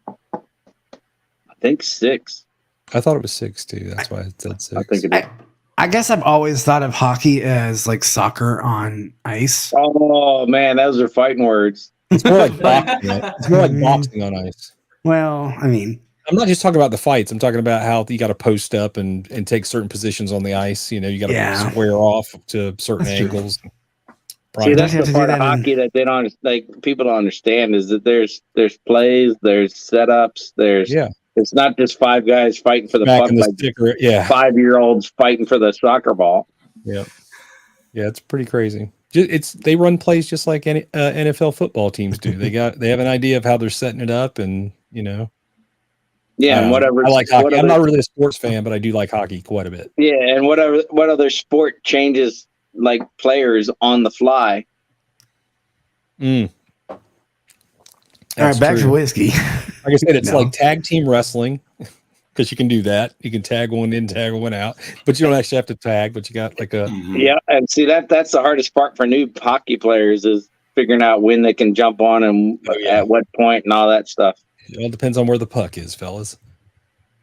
I think 6. I thought it was 6 too. That's why I said 6. I think it is. I guess I've always thought of hockey as like soccer on ice. Oh man, those are fighting words. It's more like boxing. It's more like boxing on ice. Well, I mean, I'm not just talking about the fights. I'm talking about how you got to post up and take certain positions on the ice. You know, you got to square off to certain angles. See, that's the part of hockey that they don't like. People don't understand is that there's plays, there's setups, It's not just 5 guys fighting for the puck, like 5-year-olds fighting for the soccer ball. Yeah, it's pretty crazy. They run plays just like any NFL football teams do. They have an idea of how they're setting it up, and you know. Yeah, and whatever. I like hockey. I'm not really a sports fan, but I do like hockey quite a bit. Yeah, and what other sport changes like players on the fly? All right, back to whiskey. Like I said, it's like tag team wrestling because you can do that. You can tag one in, tag one out, but you don't actually have to tag. But you got like a yeah, and see that's the hardest part for new hockey players is figuring out when they can jump on and at what point and all that stuff. It all depends on where the puck is, fellas.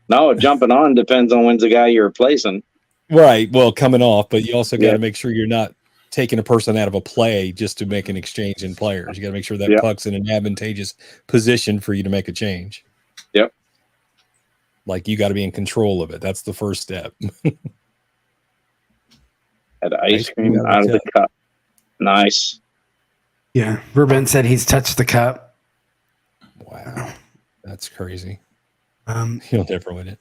No, jumping on depends on when's the guy you're replacing. Right. Well, coming off, but you also got to make sure you're not taking a person out of a play just to make an exchange in players. You got to make sure that puck's in an advantageous position for you to make a change. Yep. Like you got to be in control of it. That's the first step. Had ice cream out of the cup. Nice. Yeah. Ruben said he's touched the cup. Wow. That's crazy. You'll never win it.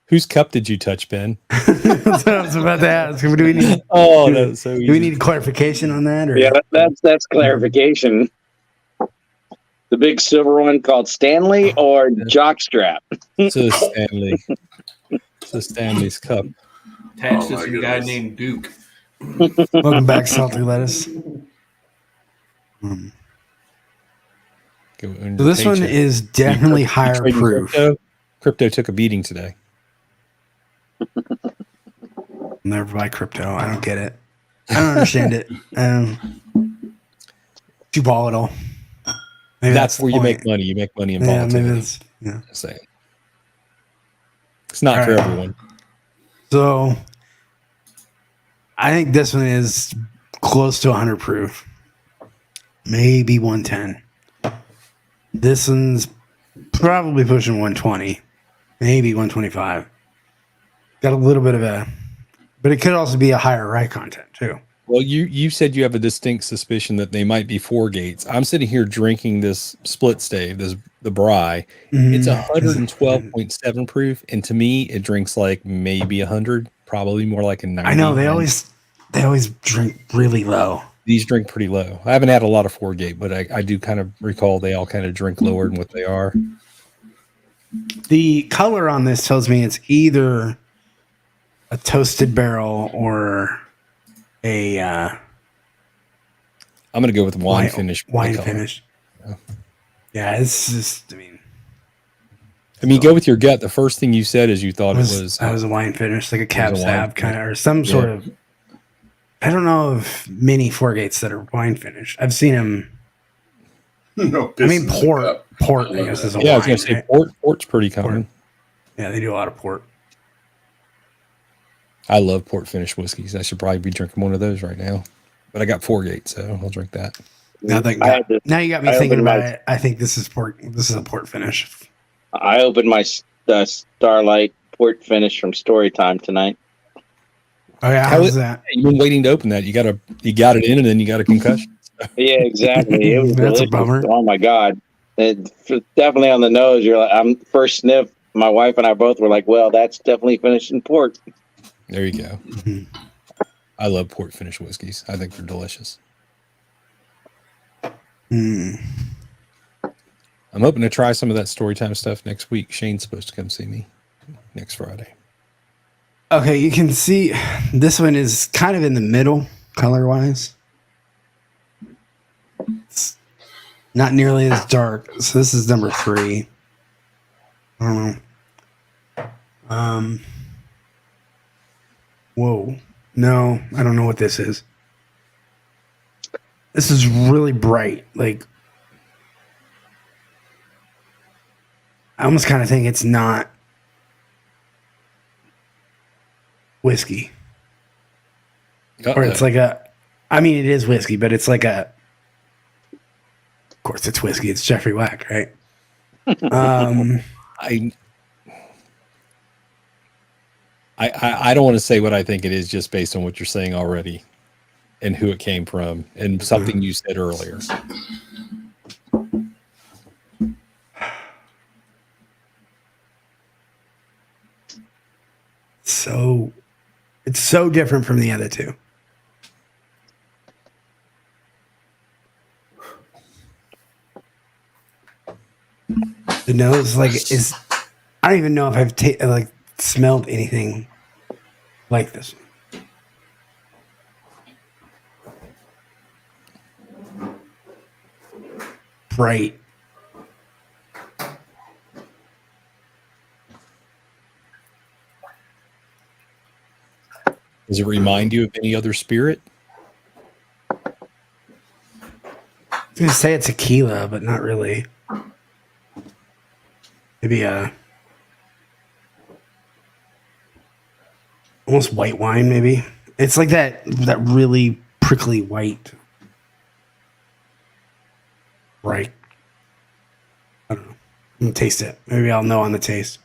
Whose cup did you touch, Ben? That's what I was about to ask. Do we need? That's so easy. Do we need clarification on that? Or? Yeah, that's clarification. The big silver one called Stanley or Jockstrap? It's a Stanley's cup. Attached to some guy named Duke. Welcome back, Salty Lettuce. So this one is definitely higher proof. Crypto took a beating today. Never buy crypto. I don't get it. I don't understand it. Too volatile. Maybe that's where you make money. You make money in volatility. Just saying. It's not for everyone. So I think this one is close to 100 proof. Maybe 110. This one's probably pushing 120. Maybe 125. Got a little bit of but it could also be a higher rye content too. Well, you said you have a distinct suspicion that they might be 4 gates. I'm sitting here drinking this split stave, the Bry. It's 112.7 proof, and to me, it drinks like maybe 100, probably more like a 90. I know they always drink really low. These drink pretty low. I haven't had a lot of 4 gate, but I do kind of recall they all kind of drink lower than what they are. The color on this tells me it's either a toasted barrel or I'm gonna go with wine finish. Wine finish. Yeah, it's just. I mean, go with your gut. The first thing you said is you thought it was a wine finish, like a cab sab kind of, or some sort of. I don't know of many four gates that are wine finished. I've seen them. No, I mean, port. I guess is a wine. I was gonna say port's pretty common. Yeah, they do a lot of port. I love port finished whiskeys. I should probably be drinking one of those right now, but I got 4 Gate, so I'll drink that. Now you got me thinking about it. I think this is port. This is a port finish. I opened my Starlight port finish from Storytime tonight. Oh yeah, how's that? You've been waiting to open that. You got it in, and then you got a concussion. Yeah, exactly. It was That's a bummer. Oh my god, it's definitely on the nose. You're like, I'm first sniff. My wife and I both were like, well, that's definitely finished in port. There you go. I love port finished whiskeys. I think they're delicious. I'm hoping to try some of that Storytime stuff next week. Shane's supposed to come see me next Friday. Okay, you can see this one is kind of in the middle color-wise. It's not nearly as dark. So this is number 3. I don't know. Whoa. No, I don't know what this is. This is really bright. Like, I almost kind of think it's not whiskey. Or it's like I mean, it is whiskey, but it's like of course it's whiskey. It's Jeffrey Wack, right? I don't want to say what I think it is just based on what you're saying already and who it came from and something you said earlier. So it's so different from the other two. The nose is I don't even know if I've smelled anything like this. Bright. Does it remind you of any other spirit? I was going to say it's tequila, but not really. Maybe almost white wine, maybe. It's like that really prickly white. Right. I don't know. I'm going to taste it. Maybe I'll know on the taste.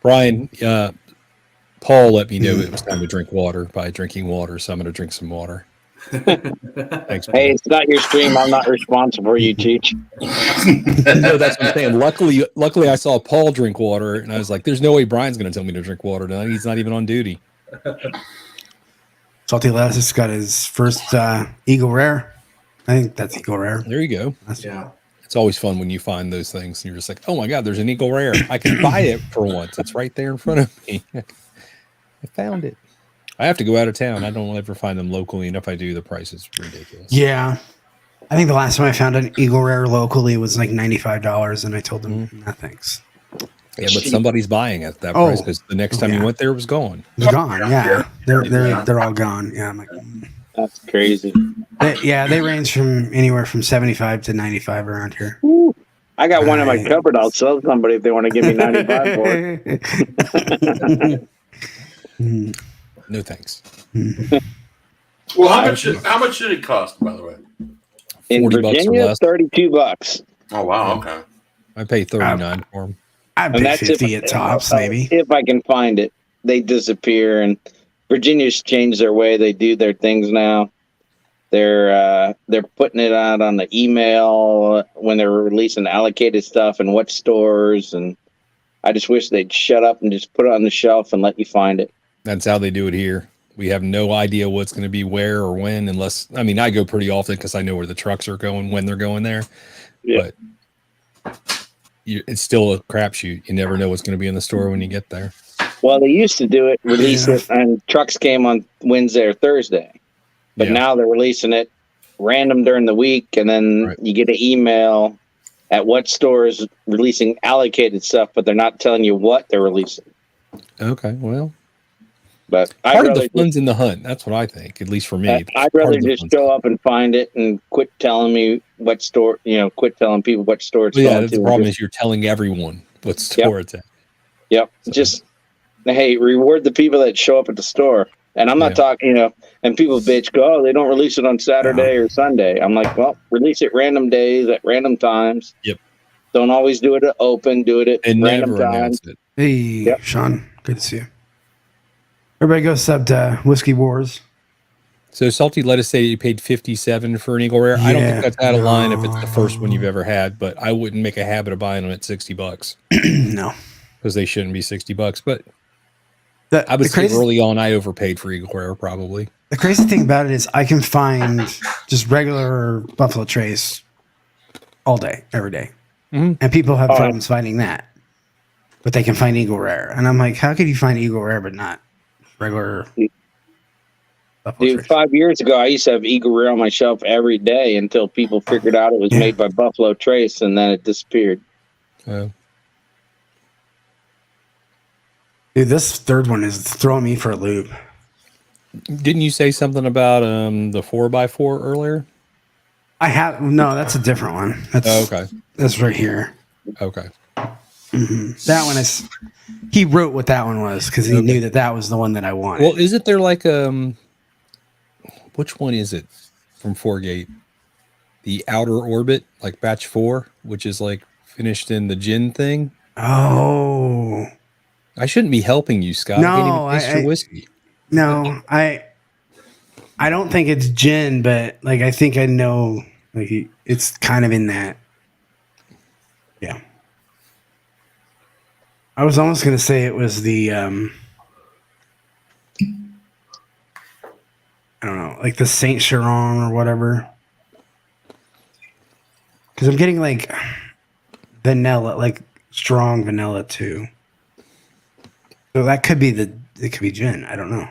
Brian, Paul let me know it was time to drink water by drinking water, so I'm going to drink some water. Thanks, Paul. Hey, it's not your stream. I'm not responsible for you, Cheech. No, that's what I'm saying. Luckily, I saw Paul drink water, and I was like, "There's no way Brian's going to tell me to drink water tonight. He's not even on duty." Salty Lettuce got his first Eagle Rare. I think that's Eagle Rare. There you go. Yeah. It's always fun when you find those things, and you're just like, "Oh my God, there's an Eagle Rare! I can buy it for once. It's right there in front of me. I found it." I have to go out of town. I don't ever find them locally, and if I do, the price is ridiculous. Yeah. I think the last time I found an Eagle Rare locally was like $95, and I told them, no, thanks. Yeah, but somebody's buying at that price because the next time you went there, it was gone. It's gone, yeah. They're all gone. Yeah, I'm like, that's crazy. They range from anywhere from 75 to 95 around here. Ooh, I got one in my cupboard. I'll sell somebody if they want to give me 95 for it. No thanks. Well, how much did it cost, by the way? In Virginia, $32. Oh wow, okay. I pay $39 for them. I'd pay $50 at tops, maybe. If I can find it, they disappear, and Virginia's changed their way they do their things now. They're putting it out on the email when they're releasing allocated stuff and what stores, and I just wish they'd shut up and just put it on the shelf and let you find it. That's how they do it here. We have no idea what's going to be where or when, I go pretty often because I know where the trucks are going, when they're going there. Yeah. But it's still a crapshoot. You never know what's going to be in the store when you get there. Well, they used to do it, release it, and trucks came on Wednesday or Thursday. But now they're releasing it random during the week, and then you get an email at what store is releasing allocated stuff, but they're not telling you what they're releasing. Okay, well. But part of the fun's in the hunt. That's what I think, at least for me. I'd rather just show up and find it and quit telling me what store, quit telling people what store it's going to. The problem is you're telling everyone what store it's at. Yep. So. Just, hey, reward the people that show up at the store. And I'm not talking, and people bitch, go, oh, they don't release it on Saturday or Sunday. I'm like, well, release it random days at random times. Yep. Don't always do it at open, do it at random times. Hey, Sean, good to see you. Everybody go sub to Whiskey Wars. So Salty let us say you paid $57 for an Eagle Rare. I don't think that's out of line if it's the first one you've ever had, but I wouldn't make a habit of buying them at $60. No. Because they shouldn't be $60, but I would say early on I overpaid for Eagle Rare probably. The crazy thing about it is I can find just regular Buffalo Trace all day, every day. Mm-hmm. And people have problems finding that. But they can find Eagle Rare. And I'm like, how could you find Eagle Rare but not regular Buffalo Trace? 5 years ago, I used to have Eagle Rare on my shelf every day until people figured out it was made by Buffalo Trace, and then it disappeared. Dude, this third one is throwing me for a loop. Didn't you say something about the 4x4 earlier? No, that's a different one. That's okay. That's right here. Okay. Mm-hmm. That one is. He wrote what that one was because he knew that was the one that I wanted. Well, isn't there like which one is it from 4Gate? The Outer Orbit, like batch 4, which is like finished in the gin thing. Oh. I shouldn't be helping you, Scott. No, I can't even taste your whiskey. No, I don't think it's gin, but like I think I know. Like it's kind of in that. Yeah. I was almost gonna say it was the I don't know, like the Saint Chiron or whatever. Because I'm getting like vanilla, like strong vanilla too. So that could be it could be gin. I don't know.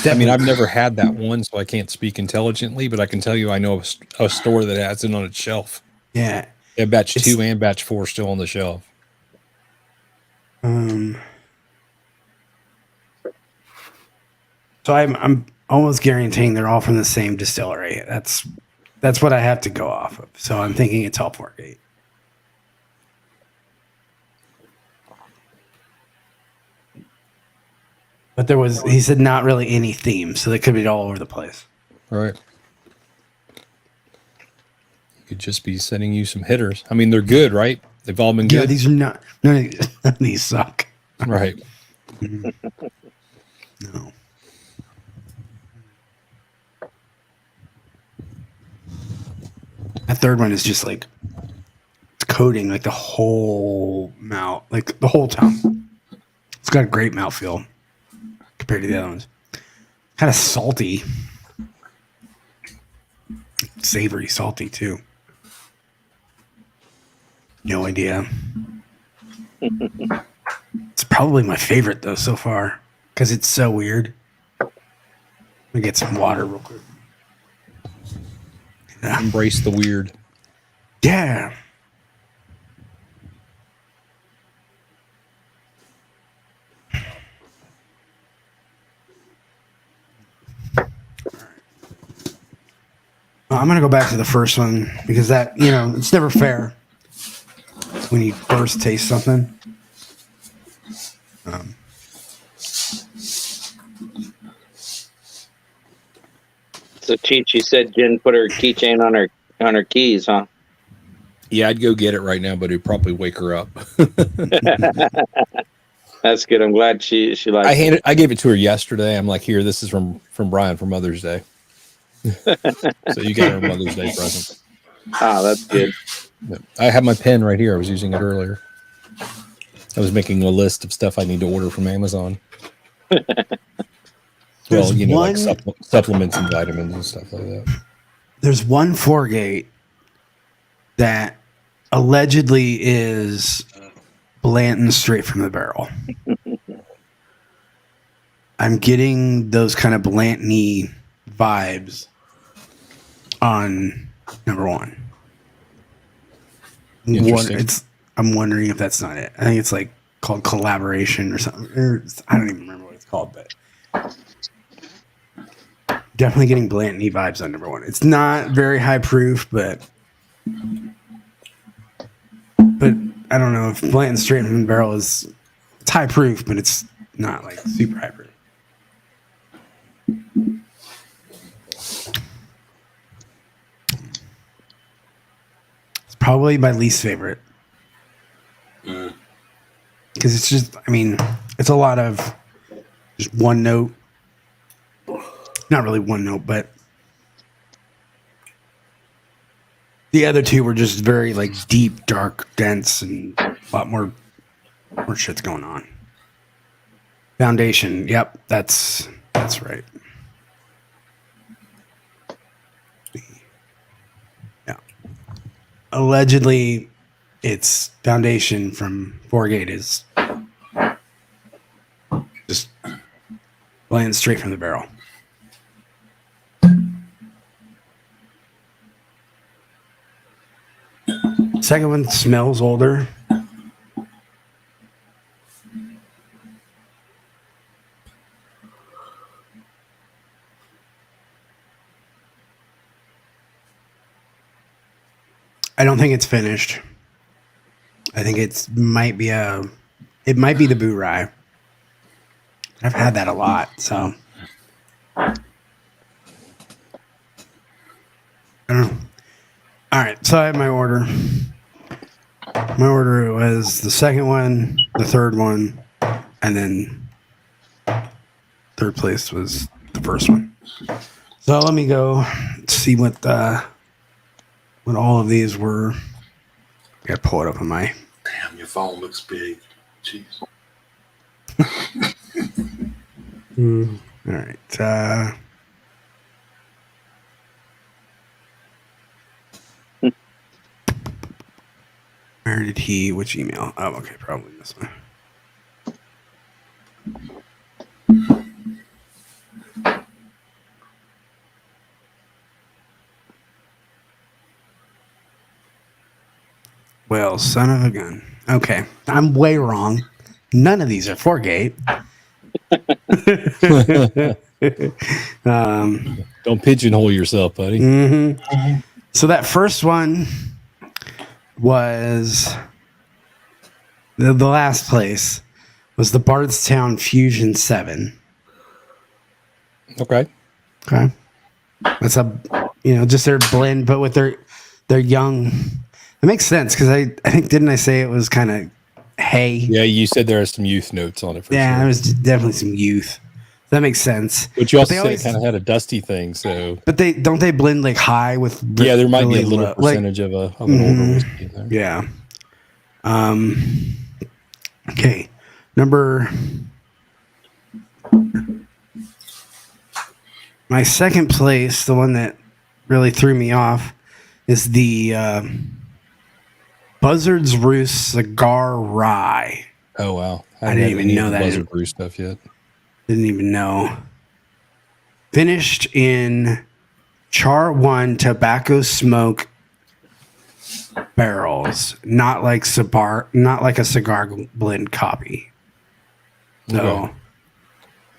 I mean, I've never had that one, so I can't speak intelligently, but I can tell you I know a store that has it on its shelf. Yeah. Yeah, batch 2 and batch 4 still on the shelf. So I'm almost guaranteeing they're all from the same distillery. That's what I have to go off of. So I'm thinking it's all 4Gate. But he said not really any theme, so they could be all over the place. All right. He could just be sending you some hitters. I mean, they're good, right? They've all been good. Yeah, these are not. None of these suck. Right. No. That third one is just like it's coating like the whole mouth, like the whole tongue. It's got a great mouthfeel compared to the other ones. Kind of salty. Savory, salty too. No idea. It's probably my favorite though so far because it's so weird. Let me get some water real quick. Yeah. Embrace the weird. Yeah. I'm going to go back to the first one because that, it's never fair when you first taste something. So Chi said Jen put her keychain on her keys, huh? Yeah, I'd go get it right now, but it'd probably wake her up. That's good. I'm glad she liked it. I gave it to her yesterday. I'm like, here, this is from Brian for Mother's Day. So you got her Mother's Day present. Ah, that's good. I have my pen right here. I was using it earlier. I was making a list of stuff I need to order from Amazon. Well, like supplements and vitamins and stuff like that. There's one 4Gate that allegedly is Blanton straight from the barrel. I'm getting those kind of Blantoney vibes on number one. I'm wondering if that's not it. I think it's like called Collaboration or something. I don't even remember what it's called, but definitely getting Blantoney vibes on number one. It's not very high proof, but I don't know if Blanton straight from the barrel it's high proof, but it's not like super high proof. It's probably my least favorite. Because it's just, I mean, it's a lot of just one note. Not really one note, but the other two were just very like deep, dark, dense, and a lot more shit's going on. Foundation, yep, that's right. Yeah. Allegedly, it's Foundation from Forgate is just laying straight from the barrel. Second one smells older. I don't think it's finished. I think it might be the Boo Rye. I've had that a lot, so I don't know. All right, so I have my order. My order was the second one, the third one, and then third place was the first one. So let me go see what all of these were. I gotta pull it up on my. Damn, your phone looks big. Jeez. All right. Where did he? Which email? Oh, okay, probably this one. Well, son of a gun. Okay, I'm way wrong. None of these are Forgate. Don't pigeonhole yourself, buddy. Mm-hmm. So that first one was the last place was the Bardstown Fusion 7. Okay. That's just their blend, but with their young. It makes sense because I think didn't I say it was kind of hay? Yeah, you said there are some youth notes on it. For sure. There was definitely some youth. That makes sense. But you also said it kind of had a dusty thing, so. But they blend like high with. Yeah, there might be a little percentage of an older whiskey in there. Yeah. Okay. My second place, the one that really threw me off, is the Buzzard's Roost Cigar Rye. Oh wow! I didn't even know that Buzzard Roost stuff yet. Didn't even know. Finished in Char 1 tobacco smoke barrels, not like a cigar blend copy. So, okay.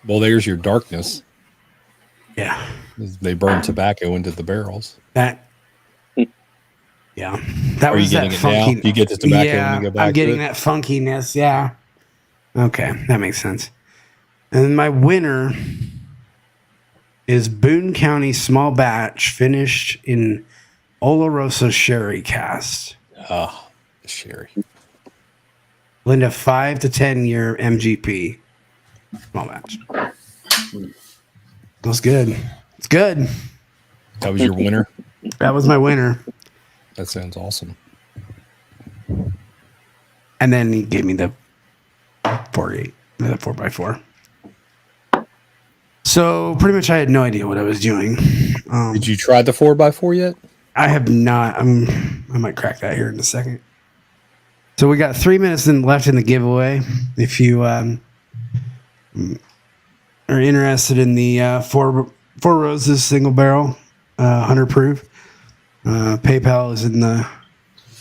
Well, there's your darkness. Yeah, they burn tobacco into the barrels. That was that funky. Now? You get the tobacco when you go back. I'm getting that funkiness. Yeah. Okay, that makes sense. And my winner is Boone County Small Batch, finished in Oloroso Sherry Cast. Sherry. Blend of 5 to 10 year MGP. Small batch. That's good. It's good. That was your winner? That was my winner. That sounds awesome. And then he gave me the 4x8, the 4x4. So pretty much I had no idea what I was doing. Did you try the 4x4 yet? I have not. I might crack that here in a second. So we got 3 minutes left in the giveaway. If you are interested in the Four Roses single barrel 100 proof, PayPal is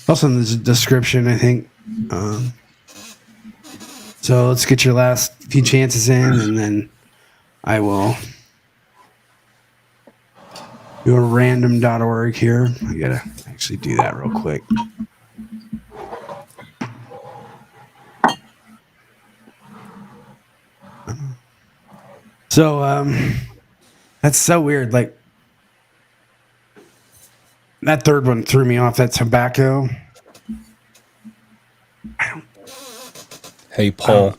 also in the description, I think. So let's get your last few chances in, and then I will do a random.org here. I gotta actually do that real quick. So that's so weird. Like that third one threw me off. That tobacco. Hey, Paul.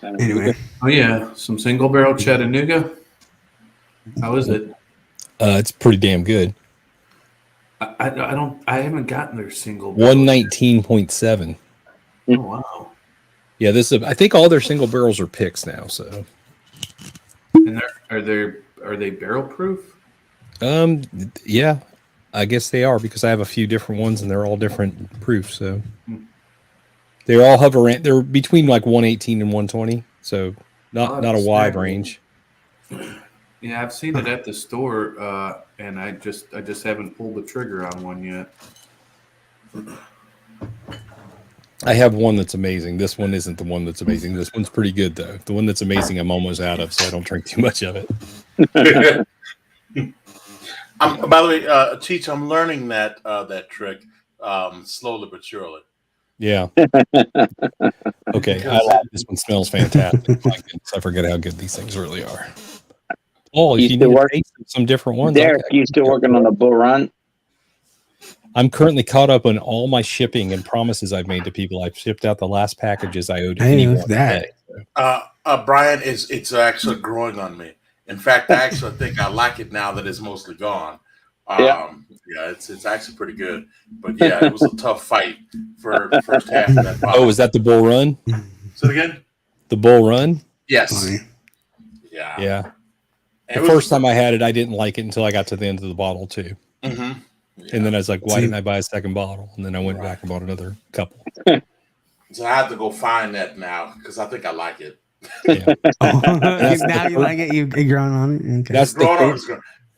Anyway. Oh yeah, some single barrel Chattanooga. How is it? It's pretty damn good. I haven't gotten their single. 119.7. Oh wow. Yeah, I think all their single barrels are picks now. So. And are they barrel proof? Yeah, I guess they are because I have a few different ones and they're all different proofs. So they all hover. They're between like 118 and 120. So not a wide range. Yeah, I've seen it at the store, and I just haven't pulled the trigger on one yet. I have one that's amazing. This one isn't the one that's amazing. This one's pretty good though. The one that's amazing, I'm almost out of, so I don't drink too much of it. By the way, Teach, I'm learning that trick slowly but surely. Yeah. Okay. This one smells fantastic. I forget how good these things really are. Oh, you need to taste some different ones. Derek, you still working on a bull run? I'm currently caught up on all my shipping and promises I've made to people. I've shipped out the last packages I owed anyone. Brian, it's actually growing on me. In fact, I actually think I like it now that it's mostly gone. Yeah, it's actually pretty good. But yeah, it was a tough fight for the first half of that bottle. Oh, is that the bull run? Say it again? The bull run? Yes. Yeah. Yeah. The first time I had it, I didn't like it until I got to the end of the bottle too. Mm-hmm. Yeah. And then I was like, why didn't I buy a second bottle? And then I went back and bought another couple. So I have to go find that now because I think I like it. Yeah. Now you like it? You've grown on it? Okay. That's grown.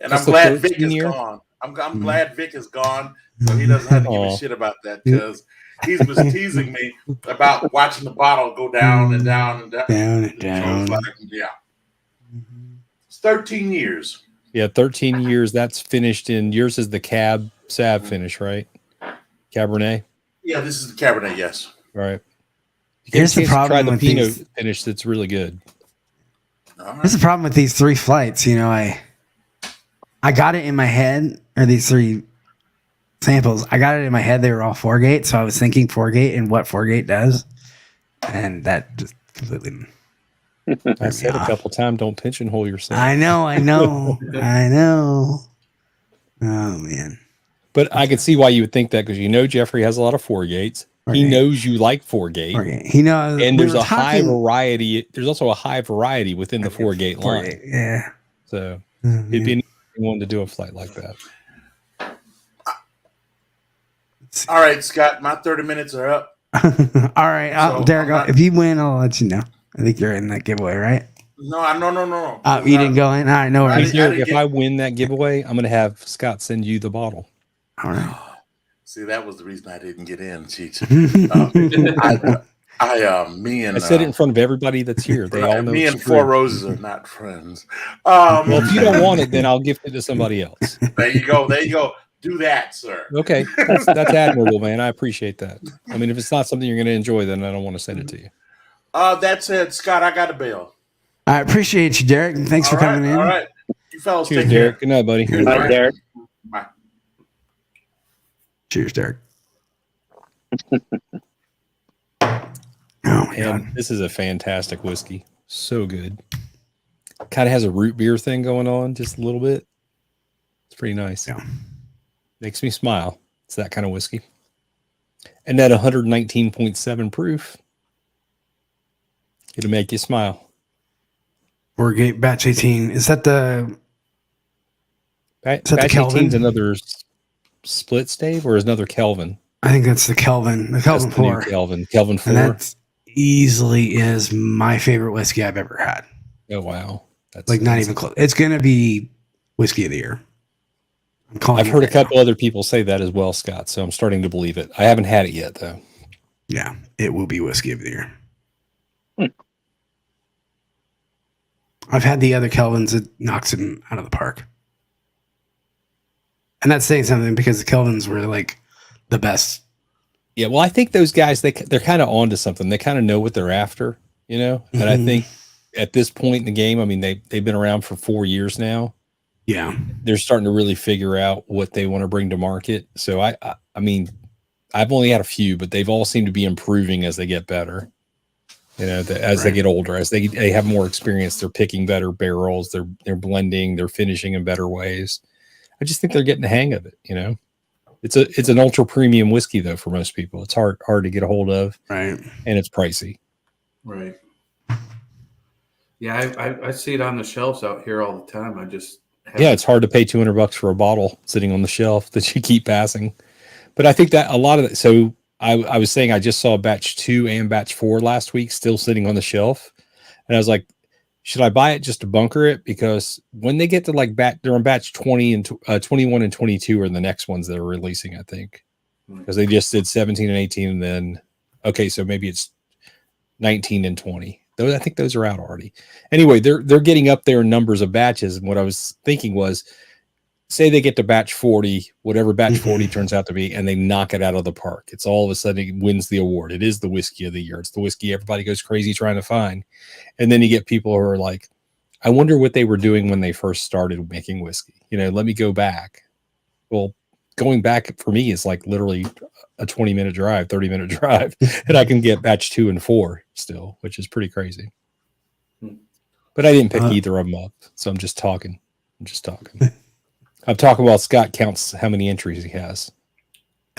And I'm glad Vic is gone. I'm glad Vic is gone so he doesn't have to give a shit about that because he was teasing me about watching the bottle go down and down and down. Down and down. Like, yeah. It's 13 years. Yeah, 13 years. That's finished in yours is the Cab Sav finish, right? Cabernet. Yeah, this is the Cabernet. Yes. Right. Here's the problem try the with Pinot these finish. That's really good. Here's the problem with these 3 flights. You know, I got it in my head, or these 3 samples. I got it in my head. They were all 4-gate, so I was thinking 4-gate and what 4-gate does, and that just completely. I said a couple times, don't pigeonhole yourself. I know. Oh man! But I can see why you would think that because Jeffrey has a lot of 4-gates. He knows you like 4-gate. He knows, and there's a high variety. There's also a high variety within the 4-gate line. Yeah. So it'd be an interesting one to do a flight like that. All right, Scott, my 30 minutes are up. All right, Derek, if you win, I'll let you know. I think you're in that giveaway, right? No. You didn't go in? All right, no worries. If I win that giveaway, I'm going to have Scott send you the bottle. All right. See, that was the reason I didn't get in, Cheech. I said it in front of everybody that's here. They all know. Me and Four Roses are not friends. Well, if you don't want it, then I'll gift it to somebody else. There you go. Do that, sir. Okay, that's admirable, man. I appreciate that. I mean, if it's not something you're going to enjoy, then I don't want to send it to you. That said, Scott, I got a bail. I appreciate you, Derek, and thanks for coming in. All right, you fellas, cheers, take Derek. care. Good night, buddy. Good night, Derek. Bye. Cheers, Derek. Oh my God, this is a fantastic whiskey. So good. Kind of has a root beer thing going on, just a little bit. It's pretty nice. Yeah. Makes me smile. It's that kind of whiskey. And that 119.7 proof, it'll make you smile. 4-gate batch 18. Is that the batch 18 is another split stave or is another Kelvin? I think that's the Kelvin. The Kelvin 4. Kelvin 4. And that easily is my favorite whiskey I've ever had. Oh wow, that's like not even close. It's gonna be whiskey of the year. I've heard a couple other people say that as well, Scott. So I'm starting to believe it. I haven't had it yet, though. Yeah, it will be whiskey of the year. I've had the other Kelvins. It knocks him out of the park. And that's saying something because the Kelvins were like the best. Yeah, well, I think those guys, they're kind of onto something. They kind of know what they're after, you know? And I think at this point in the game, I mean, they've been around for 4 years now. Yeah. They're starting to really figure out what they want to bring to market. So I mean, I've only had a few, but they've all seemed to be improving as they get better. You know, as they get older, as they have more experience, they're picking better barrels, they're blending, they're finishing in better ways. I just think they're getting the hang of it, you know. It's an ultra premium whiskey though for most people. It's hard to get a hold of. Right. And it's pricey. Right. Yeah, I see it on the shelves out here all the time. It's hard to pay $200 for a bottle sitting on the shelf that you keep passing. But I think that a lot of it, so I was saying I just saw batch 2 and batch 4 last week still sitting on the shelf. And I was like, should I buy it just to bunker it? Because when they get to like they're on batch 20 and 21 and 22 are the next ones that are releasing, I think. Because they just did 17 and 18 and then, okay, so maybe it's 19 and 20. I think those are out already. Anyway, they're getting up there in numbers of batches. And what I was thinking was, say they get to batch 40, whatever batch 40 turns out to be, and they knock it out of the park. It's all of a sudden it wins the award. It is the whiskey of the year. It's the whiskey everybody goes crazy trying to find. And then you get people who are like, I wonder what they were doing when they first started making whiskey. You know, let me go back. Well, going back for me is like literally a 20-minute drive, 30-minute drive, and I can get batch 2 and 4 still, which is pretty crazy. But I didn't pick either of them up, so I'm just talking. I'm talking while Scott counts how many entries he has.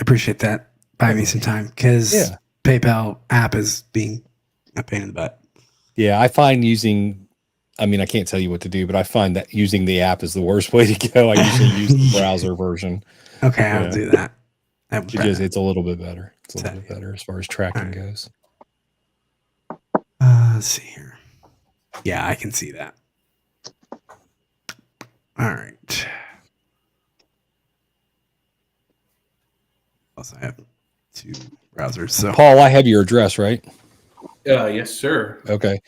I appreciate that. Buy me some time because PayPal app is being a pain in the butt. Yeah, I find I can't tell you what to do, but I find that using the app is the worst way to go. I usually use the browser version. Okay, I'll do that. It's a little bit better. It's a little bit better as far as tracking goes. Let's see here. Yeah, I can see that. All right. Also, I have 2 browsers. So, Paul, I have your address, right? Yes, sir. Okay.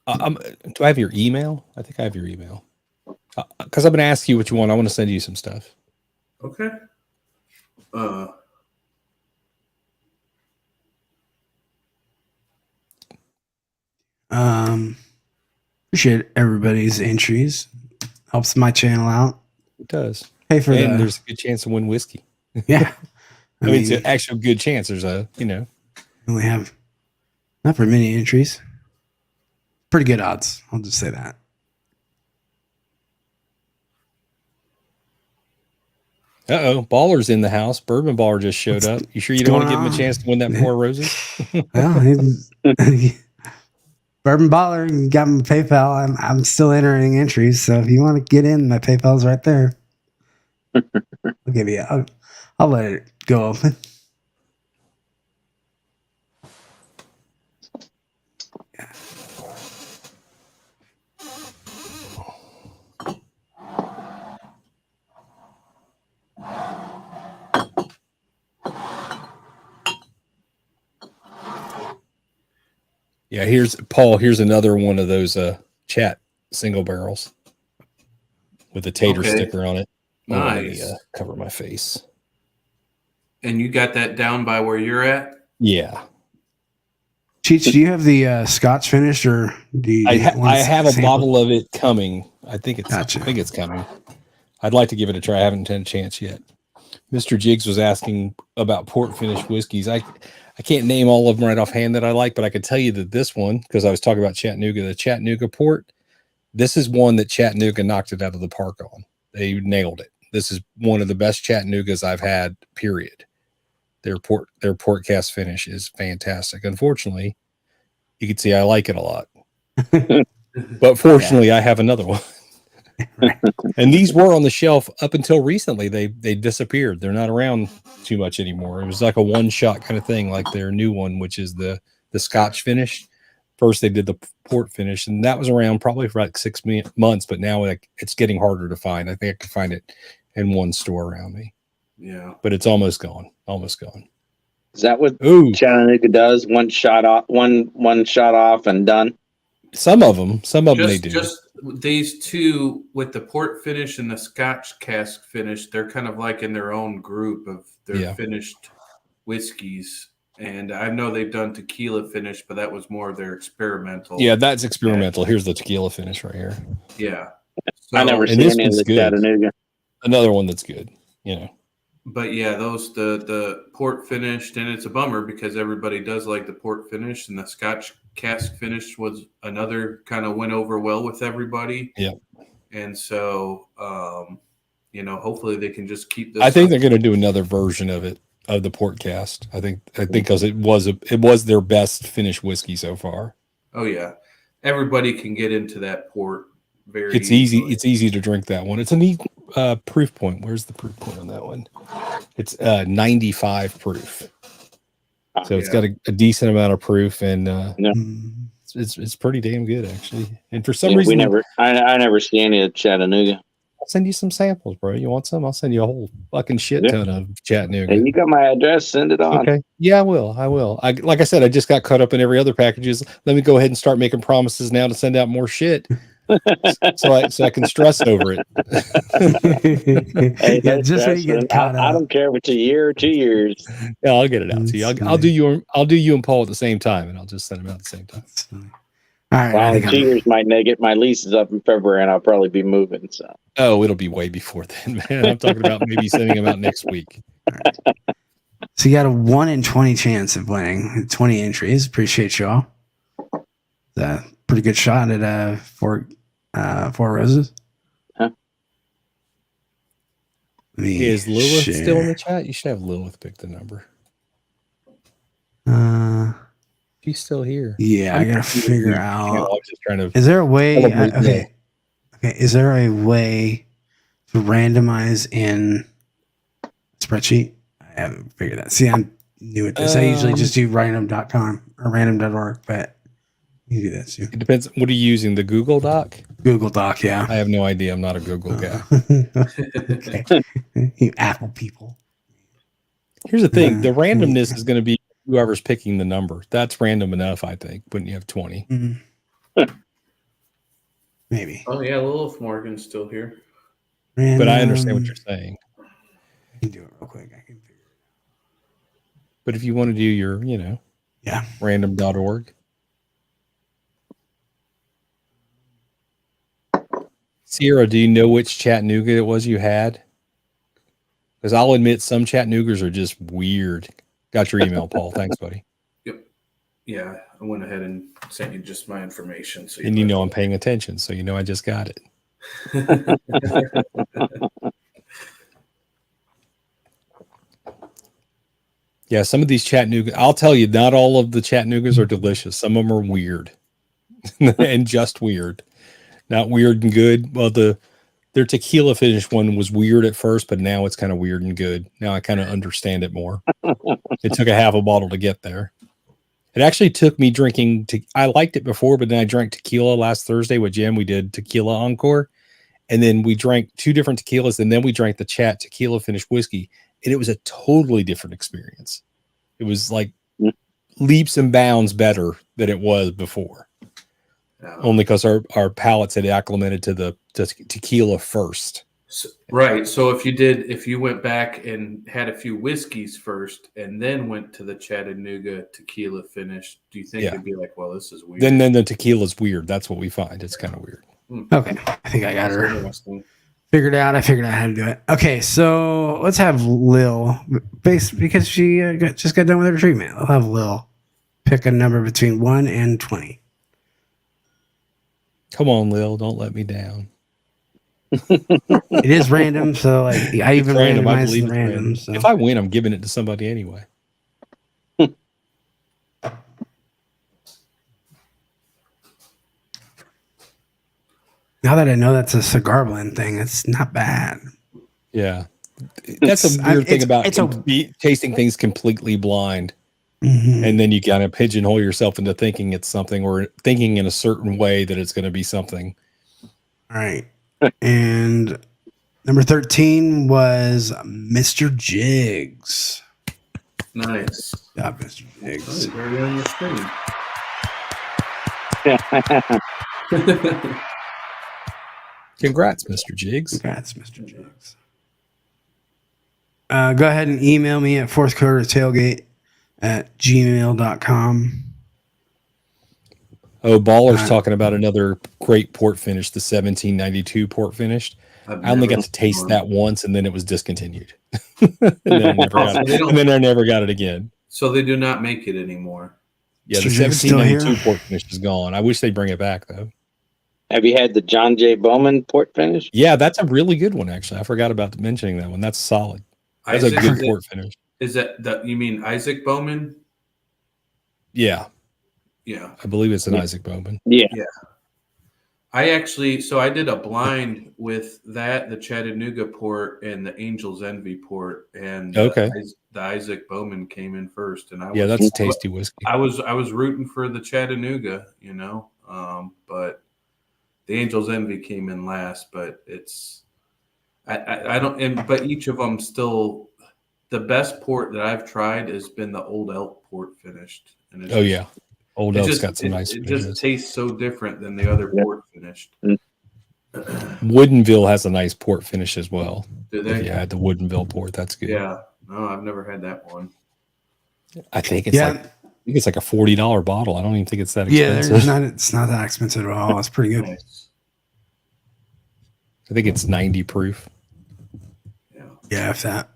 Do I have your email? I think I have your email. Because I'm going to ask you what you want. I want to send you some stuff. Okay. Appreciate everybody's entries. Helps my channel out. It does. Hey, there's a good chance to win whiskey. Yeah. I mean, it's an actual good chance. There's only have not very many entries. Pretty good odds. I'll just say that. Baller's in the house. Bourbon Baller just showed up. You sure you don't want to give him a chance to win that 4 roses? Well, Bourbon Baller got my PayPal. I'm still entering entries, so if you want to get in, my PayPal's right there. I'll give you. I'll let it go open. Yeah. Yeah, here's Paul. Here's another one of those chat single barrels with a tater sticker on it. Nice. Let me cover my face. And you got that down by where you're at? Yeah. Cheech, do you have the Scotch finished, or do you? I have a bottle of it coming. I think it's coming. I'd like to give it a try. I haven't had a chance yet. Mr. Jiggs was asking about port finished whiskeys. I can't name all of them right offhand that I like, but I can tell you that this one, because I was talking about Chattanooga, the Chattanooga port, this is one that Chattanooga knocked it out of the park on. They nailed it. This is one of the best Chattanoogas I've had, period. Their port cast finish is fantastic. Unfortunately, you can see I like it a lot. But fortunately, I have another one. And these were on the shelf up until recently. They disappeared. They're not around too much anymore. It was like a one-shot kind of thing, like their new one, which is the Scotch finish. First, they did the port finish, and that was around probably for like 6 months. But now it's getting harder to find. I think I can find it in one store around me. Yeah, but it's almost gone. Almost gone. Is that what Chattanooga does? One shot off and done. Some of them they do. Just these two with the port finish and the Scotch cask finish, they're kind of like in their own group of their finished whiskeys. And I know they've done tequila finish, but that was more of their experimental. Yeah, that's experimental. Here's the tequila finish right here. Yeah. So, I never seen any of the Chattanooga. Another one that's good, you know. But yeah, those the port finished, and it's a bummer because everybody does like the port finish, and the Scotch cask finish was another kind of went over well with everybody. Yeah. And so, hopefully they can just keep this. I think they're going to do another version of it. Of the port cast, I think because it was their best finished whiskey so far. Oh yeah, everybody can get into that port very. It's easily. It's easy to drink that one. It's a neat proof point. Where's the proof point on that one? It's 95 proof, so it's got a decent amount of proof, and it's pretty damn good actually. And for some reason, I never see any of Chattanooga. I'll send you some samples, bro. You want some? I'll send you a whole fucking shit ton of Chattanooga. Hey, you got my address. Send it on. Okay. Yeah, I will. Like I said, I just got caught up in every other packages. Let me go ahead and start making promises now to send out more shit, so I can stress over it. Hey, yeah, just so you get caught up. I don't care if it's a year or 2 years. Yeah, I'll get it out to you. I'll do you and Paul at the same time, and I'll just send them out at the same time. All right. Well, 2 years might get my lease is up in February, and I'll probably be moving. So. Oh, it'll be way before then, man. I'm talking about maybe sending them out next week. Right. So you got a 1 in 20 chance of winning 20 entries. Appreciate y'all. Pretty good shot at Four Roses. Huh? Is Lilith still in the chat? You should have Lilith pick the number. She's still here. Yeah, I gotta figure out. I was just trying to. Is there a way? Okay. Is there a way to randomize in spreadsheet? I haven't figured that. See, I'm new at this. I usually just do random.com or random.org, but you do that too. It depends. What are you using? The Google Doc? Google Doc, yeah. I have no idea. I'm not a Google guy. Okay. You Apple people. Here's the thing. The randomness is going to be whoever's picking the number. That's random enough, I think, when you have 20. Mm-hmm. Maybe. Oh, yeah, Lilith Morgan's still here. Random. But I understand what you're saying. I can do it real quick. I can figure it out. But if you want to do your, random.org. Sierra, do you know which Chattanooga it was you had? Because I'll admit some Chattanoogas are just weird. Got your email, Paul. Thanks, buddy. Yep. Yeah, I went ahead and sent you just my information. So and I'm paying attention, so I just got it. Yeah, some of these Chattanooga, I'll tell you, not all of the Chattanoogas are delicious. Some of them are weird and just weird. Not weird and good. Well, their tequila finish one was weird at first, but now it's kind of weird and good. Now I kind of understand it more. It took a half a bottle to get there. It actually took me drinking. I liked it before, but then I drank tequila last Thursday with Jim. We did tequila encore, and then we drank 2 different tequilas, and then we drank the Chat tequila finished whiskey, and it was a totally different experience. It was like leaps and bounds better than it was before. Only because our palates had acclimated to the tequila first. Right. So if you went back and had a few whiskeys first and then went to the Chattanooga tequila finish, do you think it'd be like, well, this is weird? Then the tequila's weird. That's what we find. It's kind of weird. Okay. I think I got her figured out. I figured out how to do it. Okay. So let's have Lil, because she just got done with her treatment. I'll have Lil pick a number between 1 and 20. Come on, Lil, don't let me down. It is random, so I even randomize the random. So. If I win, I'm giving it to somebody anyway. Now that I know that's a cigar blend thing, it's not bad. Yeah, that's a weird thing about tasting things completely blind. And then you kind of pigeonhole yourself into thinking it's something, or thinking in a certain way that it's going to be something. All right. And number 13 was Mr. Jiggs. Nice. Yeah, Mr. Jiggs. Very on your screen. Congrats, Mr. Jiggs. Congrats, Mr. Jiggs. Go ahead and email me at fourthquartertailgate@gmail.com. Oh, Baller's talking about another great port finish, the 1792 port finish. I only got to taste that once, and then it was discontinued. and then I never got it again. So they do not make it anymore. Yeah, the 1792 port finish is gone. I wish they'd bring it back, though. Have you had the John J. Bowman port finish? Yeah, that's a really good one, actually. I forgot about mentioning that one. That's solid. That's a good port finish. Is that you mean Isaac Bowman? Yeah. Yeah. I believe it's an Isaac Bowman. Yeah. Yeah. I did a blind with that, the Chattanooga port and the Angel's Envy port, and the Isaac Bowman came in first, and that's a tasty whiskey. I was rooting for the Chattanooga, but the Angel's Envy came in last. But but each of them still, the best port that I've tried has been the Old Elk port finished. And Old Elk's got some nice finishes. It just tastes so different than the other port finished. Woodenville has a nice port finish as well. Do they? If you had the Woodenville port, that's good. Yeah. No, I've never had that one. I think it's like a $40 bottle. I don't even think it's that expensive. Yeah, it's not that expensive at all. It's pretty good. Nice. I think it's 90 proof. Yeah, if that.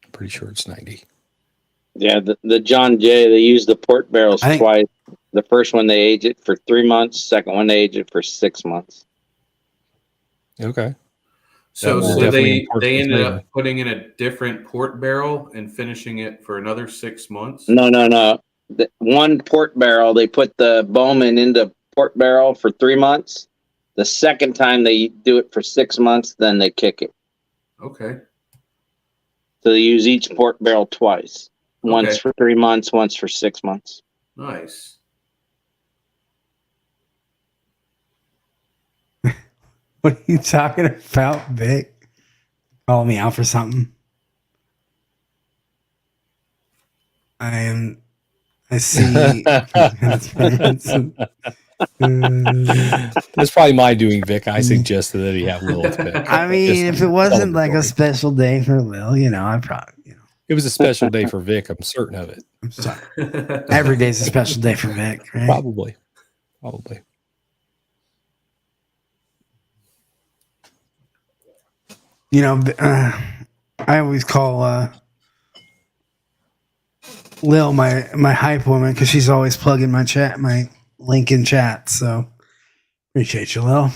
I'm pretty sure it's 90. Yeah, the John Jay, they use the port barrels twice. The first one they age it for 3 months. Second one they age it for 6 months. Okay. So they ended up putting in a different port barrel and finishing it for another 6 months? No. The one port barrel, they put the Bowman in the port barrel for 3 months. The second time they do it for 6 months, then they kick it. Okay. So they use each port barrel twice. Once for 3 months, once for 6 months. Nice. What are you talking about, Vic? Calling me out for something? I see. That's probably my doing, Vic. I suggested that he have Lilith pick. I mean, if it wasn't like a special day for Lil, I probably, It was a special day for Vic. I'm certain of it. I'm sorry. Every day's a special day for Vic, right? Probably. I always call Lil my hype woman because she's always plugging my link in chat. So appreciate you, Lil.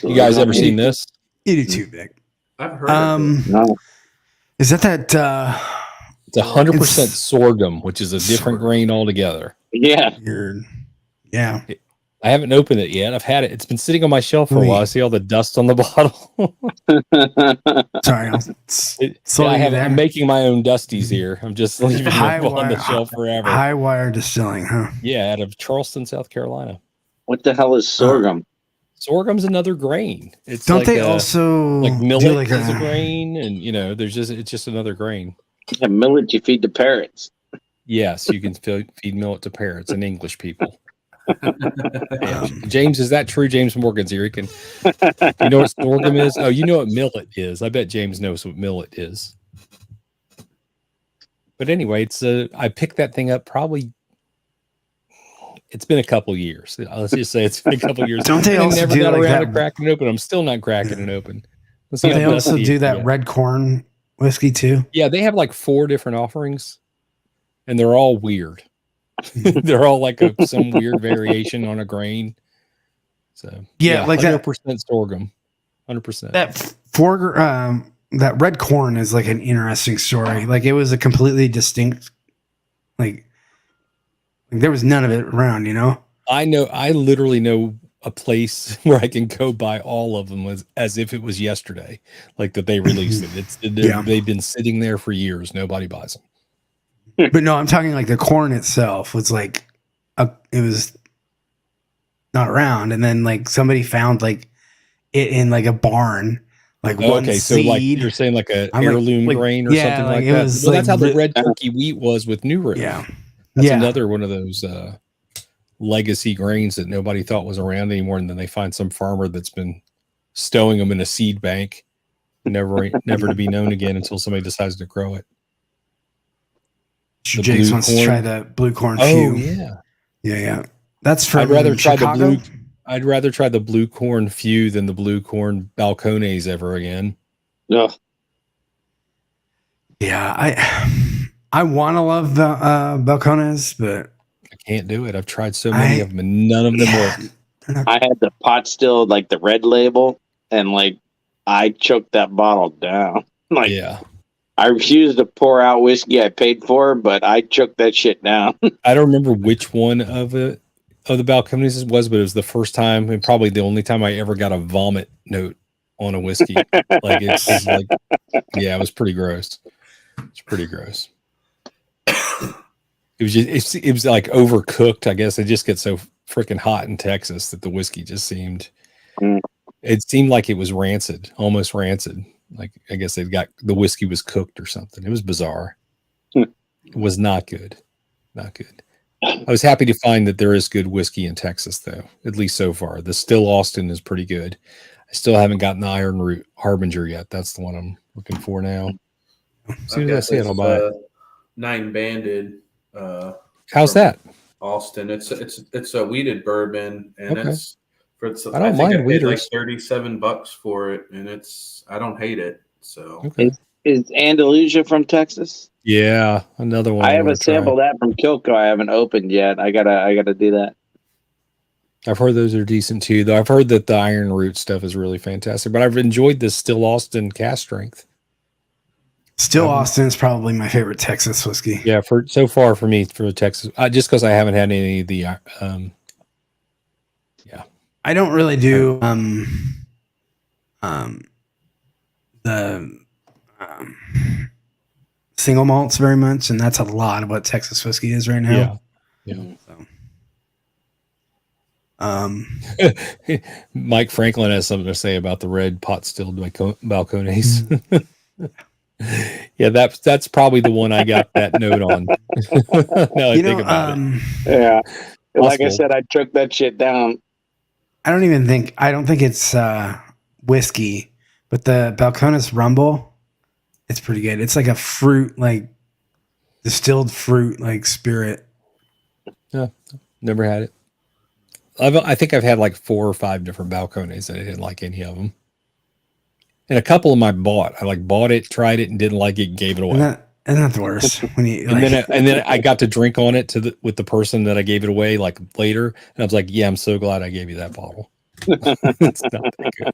You guys ever seen this? You do too, Vic. I've heard of it. No. Is that it's 100% sorghum, which is a different grain altogether. Yeah. Yeah. I haven't opened it yet. I've had it. It's been sitting on my shelf for a while. I see all the dust on the bottle. Sorry, I'm making my own dusties here. I'm just leaving them on the shelf forever. High Wire Distilling, huh? Yeah, out of Charleston, South Carolina. What the hell is sorghum? Sorghum's another grain. It's they also like millet is a grain, and it's just another grain. Yeah, millet you feed to parrots. Yes, you can feed millet to parrots and English people. Yeah. James, is that true? James Morgan's here. You know what sorghum is? Oh, you know what millet is. I bet James knows what millet is. But anyway, I picked that thing up probably. It's been a couple years. Let's just say it's been a couple years. Don't they also never got around to cracking it open? I'm still not cracking it open. Don't they also do that red corn whiskey too? Yeah, they have like 4 different offerings, and they're all weird. They're all like some weird variation on a grain. So like 100% sorghum, 100%. That red corn is like an interesting story. Like it was a completely distinct, like there was none of it around. I literally know a place where I can go buy all of them as if it was yesterday, like that they released it. They've been sitting there for years. Nobody buys them. But no, I'm talking like the corn itself was like it was not around, and then like somebody found like it in like a barn, like one okay, seed. so like you're saying like a heirloom grain or something like that. Well, that's how the red turkey wheat was with New Riff. Yeah, that's another one of those legacy grains that nobody thought was around anymore, and then they find some farmer that's been stowing them in a seed bank, never to be known again until somebody decides to grow it. Jakes wants to try the blue corn few. Oh yeah. That's from I'd rather Chicago. I'd rather try the blue corn few than the blue corn balcones ever again. No. Yeah, I want to love the balcones, but I can't do it. I've tried so many of them, and none of them work. I had the pot still, like the red label, and like I choked that bottle down. Like, I refused to pour out whiskey I paid for, but I choked that shit down. I don't remember which one of the balconies it was, but it was the first time and probably the only time I ever got a vomit note on a whiskey. Like it's like, it was pretty gross. It's pretty gross. It was just it was like overcooked. I guess it just gets so freaking hot in Texas that the whiskey just seemed. It seemed like it was rancid, almost rancid. Like I guess the whiskey was cooked or something. It was bizarre. It was not good. Not good. I was happy to find that there is good whiskey in Texas, though, at least so far. The Still Austin is pretty good. I still haven't gotten the Iron Root Harbinger yet. That's the one I'm looking for now. As soon as I see it, I'll buy it. 9 Banded. How's that? Austin. It's a wheated bourbon, and I don't mind wheaters. Like $37 for it, and I don't hate it. So is Andalusia from Texas? Yeah, another one. I have a sample of that from Kilco. I haven't opened yet. I gotta do that. I've heard those are decent too, though. I've heard that the Iron Root stuff is really fantastic, but I've enjoyed this Still Austin cast strength. Still Austin is probably my favorite Texas whiskey. Yeah, so far for me for Texas, just because I haven't had any of the. I don't really do the single malts very much, and that's a lot of what Texas whiskey is right now. Mike Franklin has something to say about the red pot stilled balcones. Yeah, that's probably the one I got that note on. Now I think about it. Yeah, like I said, I took that shit down. I don't think it's whiskey, but the Balcones Rumble, it's pretty good. It's like a fruit, like distilled fruit, like spirit. Yeah, never had it. I think I've had like 4 or 5 different Balcones and I didn't like any of them. And a couple of them I bought. I bought it, tried it, and didn't like it, and gave it away. Isn't that the worst? When you, and then I got to drink on it with the person that I gave it away later, and I was like, "Yeah, I'm so glad I gave you that bottle." It's not that good.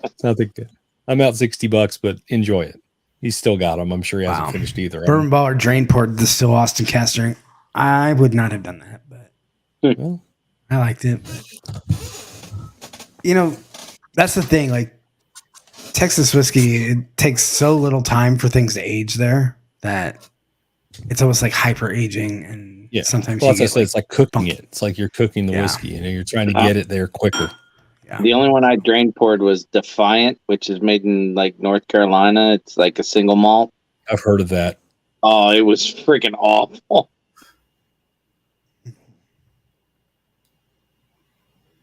It's not that good. I'm out $60, but enjoy it. He's still got them. I'm sure he hasn't finished either. Bourbon Baller Drain poured the Still Austin cast drink. I would not have done that, but I liked it. But, that's the thing. Like Texas whiskey, it takes so little time for things to age there that it's almost like hyper aging, and sometimes it's like cooking it. It's like you're cooking the whiskey. You're trying to get it there quicker. Yeah. The only one I drain poured was Defiant, which is made in North Carolina. It's like a single malt. I've heard of that. Oh, it was freaking awful.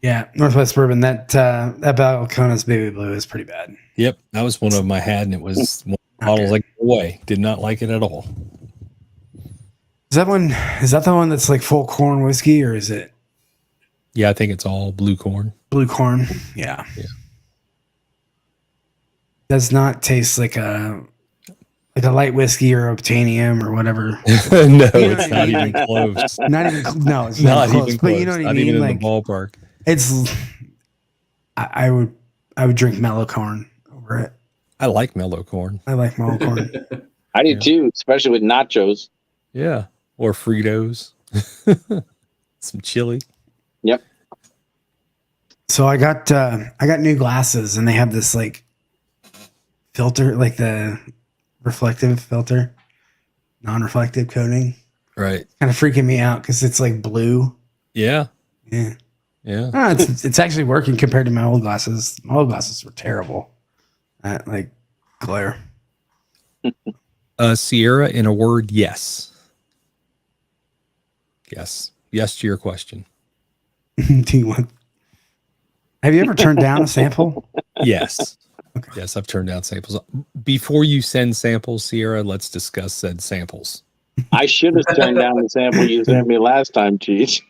Yeah, Northwest Bourbon. That Balcones Baby Blue is pretty bad. Yep, that was one of them I had, and it was one bottles away. Did not like it at all. Is that the one that's like full corn whiskey, or is it? Yeah, I think it's all blue corn. Blue corn, yeah. Does not taste like a light whiskey or Obtanium or whatever. No, it's not even close. It's not even close. But you know what I mean? Even in the ballpark. It's. I would drink mellow corn over it. I like mellow corn. I like mellow corn. I do too, especially with nachos. Yeah, or Fritos. Some chili. Yep. So I got new glasses, and they have this filter, like the reflective filter. non-reflective coating. Right. Kind of freaking me out because it's like blue. Yeah. Yeah. Yeah. Oh, it's actually working compared to my old glasses. My old glasses were terrible at like glare. Sierra, in a word, yes. Yes. Yes to your question. Do you want? Have you ever turned down a sample? Yes. Okay. Yes, I've turned down samples. Before you send samples, Sierra, let's discuss said samples. I should have turned down the sample you sent me last time, Cheech.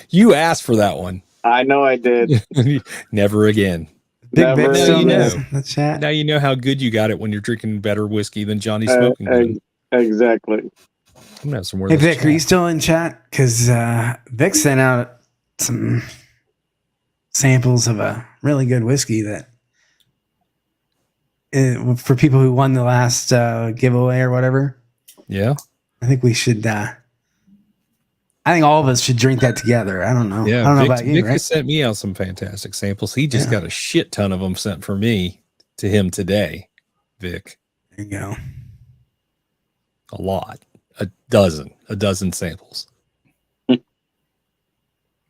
You asked for that one. I know I did. Never again. Big Vic still in the chat. Now you know how good you got it when you're drinking better whiskey than Johnny Smoking. Exactly. I'm gonna have some more. Hey Vic, are you still in chat? Because Vic sent out some samples of a really good whiskey that for people who won the last giveaway or whatever. Yeah, I think we should. I think all of us should drink that together. I don't know. Yeah, I don't know Vic, about you. Vic right? has sent me out some fantastic samples. He just got a shit ton of them sent for me to him today. Vic, there you go. A lot, a dozen samples.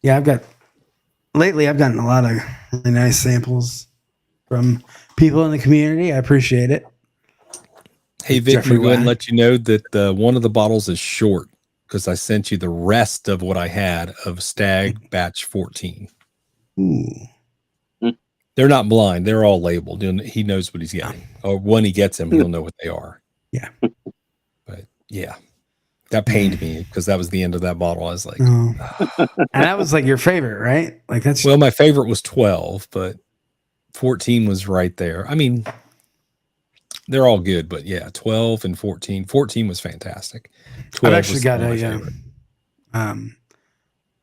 Yeah, I've gotten a lot of really nice samples from people in the community. I appreciate it. Hey Vic, I'm going to go ahead and let you know that one of the bottles is short because I sent you the rest of what I had of Stag Batch 14. Ooh. They're not blind. They're all labeled. He knows what he's getting. Or when he gets them, he'll know what they are. Yeah. But yeah, that pained me because that was the end of that bottle. I was like, and that was like your favorite, right? Like that's well, my favorite was 12, but 14 was right there. I mean, they're all good, but yeah, 12 and 14. 14 was fantastic. I've actually got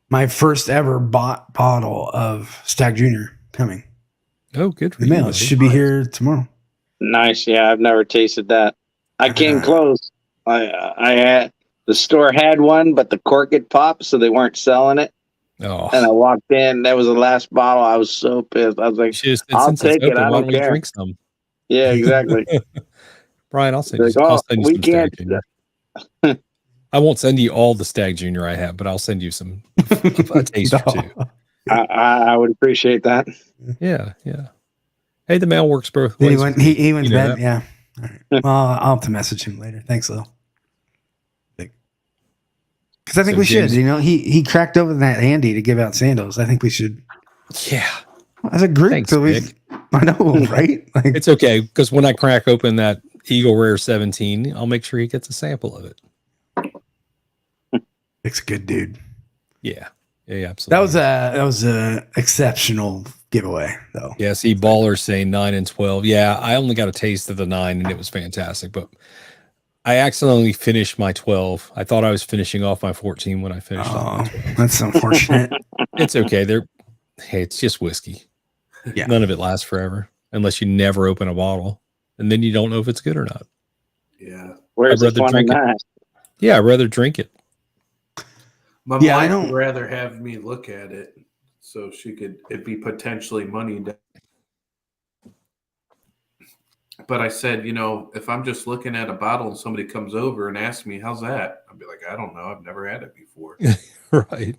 my first ever bought bottle of Stag Junior coming. Oh, good for the mail. It should be here tomorrow. Nice. Yeah, I've never tasted that. I came close. I had the store had one, but the cork had popped, so they weren't selling it. Oh. And I walked in. That was the last bottle. I was so pissed. I was like, I'll take it. I don't care. Drink some. Yeah, exactly. Brian, I'll send you some Stag Junior. I won't send you all the Stag Junior I have, but I'll send you some a taste or two. I would appreciate that. Yeah, yeah. Hey, the mail works both ways. He went to bed. Yeah. All right. Well, I'll have to message him later. Thanks, Lil. Because I think we should. He cracked open that handy to give out sandals. I think we should. Yeah. As a group, thanks, I know, right? Like, it's okay because when I crack open that Eagle Rare 17, I'll make sure he gets a sample of it. It's a good dude. Yeah, absolutely. That was a exceptional giveaway, though. Yeah, see, ballers saying 9 and 12. Yeah, I only got a taste of the 9, and it was fantastic. But I accidentally finished my 12. I thought I was finishing off my 14 when I finished. Oh, that's unfortunate. It's okay. It's just whiskey. Yeah, none of it lasts forever unless you never open a bottle, and then you don't know if it's good or not. Yeah, where's the fun in that? Yeah, I'd rather drink it. My mom would rather have me look at it so it'd be potentially money down. But I said, if I'm just looking at a bottle and somebody comes over and asks me, how's that? I'd be like, I don't know. I've never had it before. Right.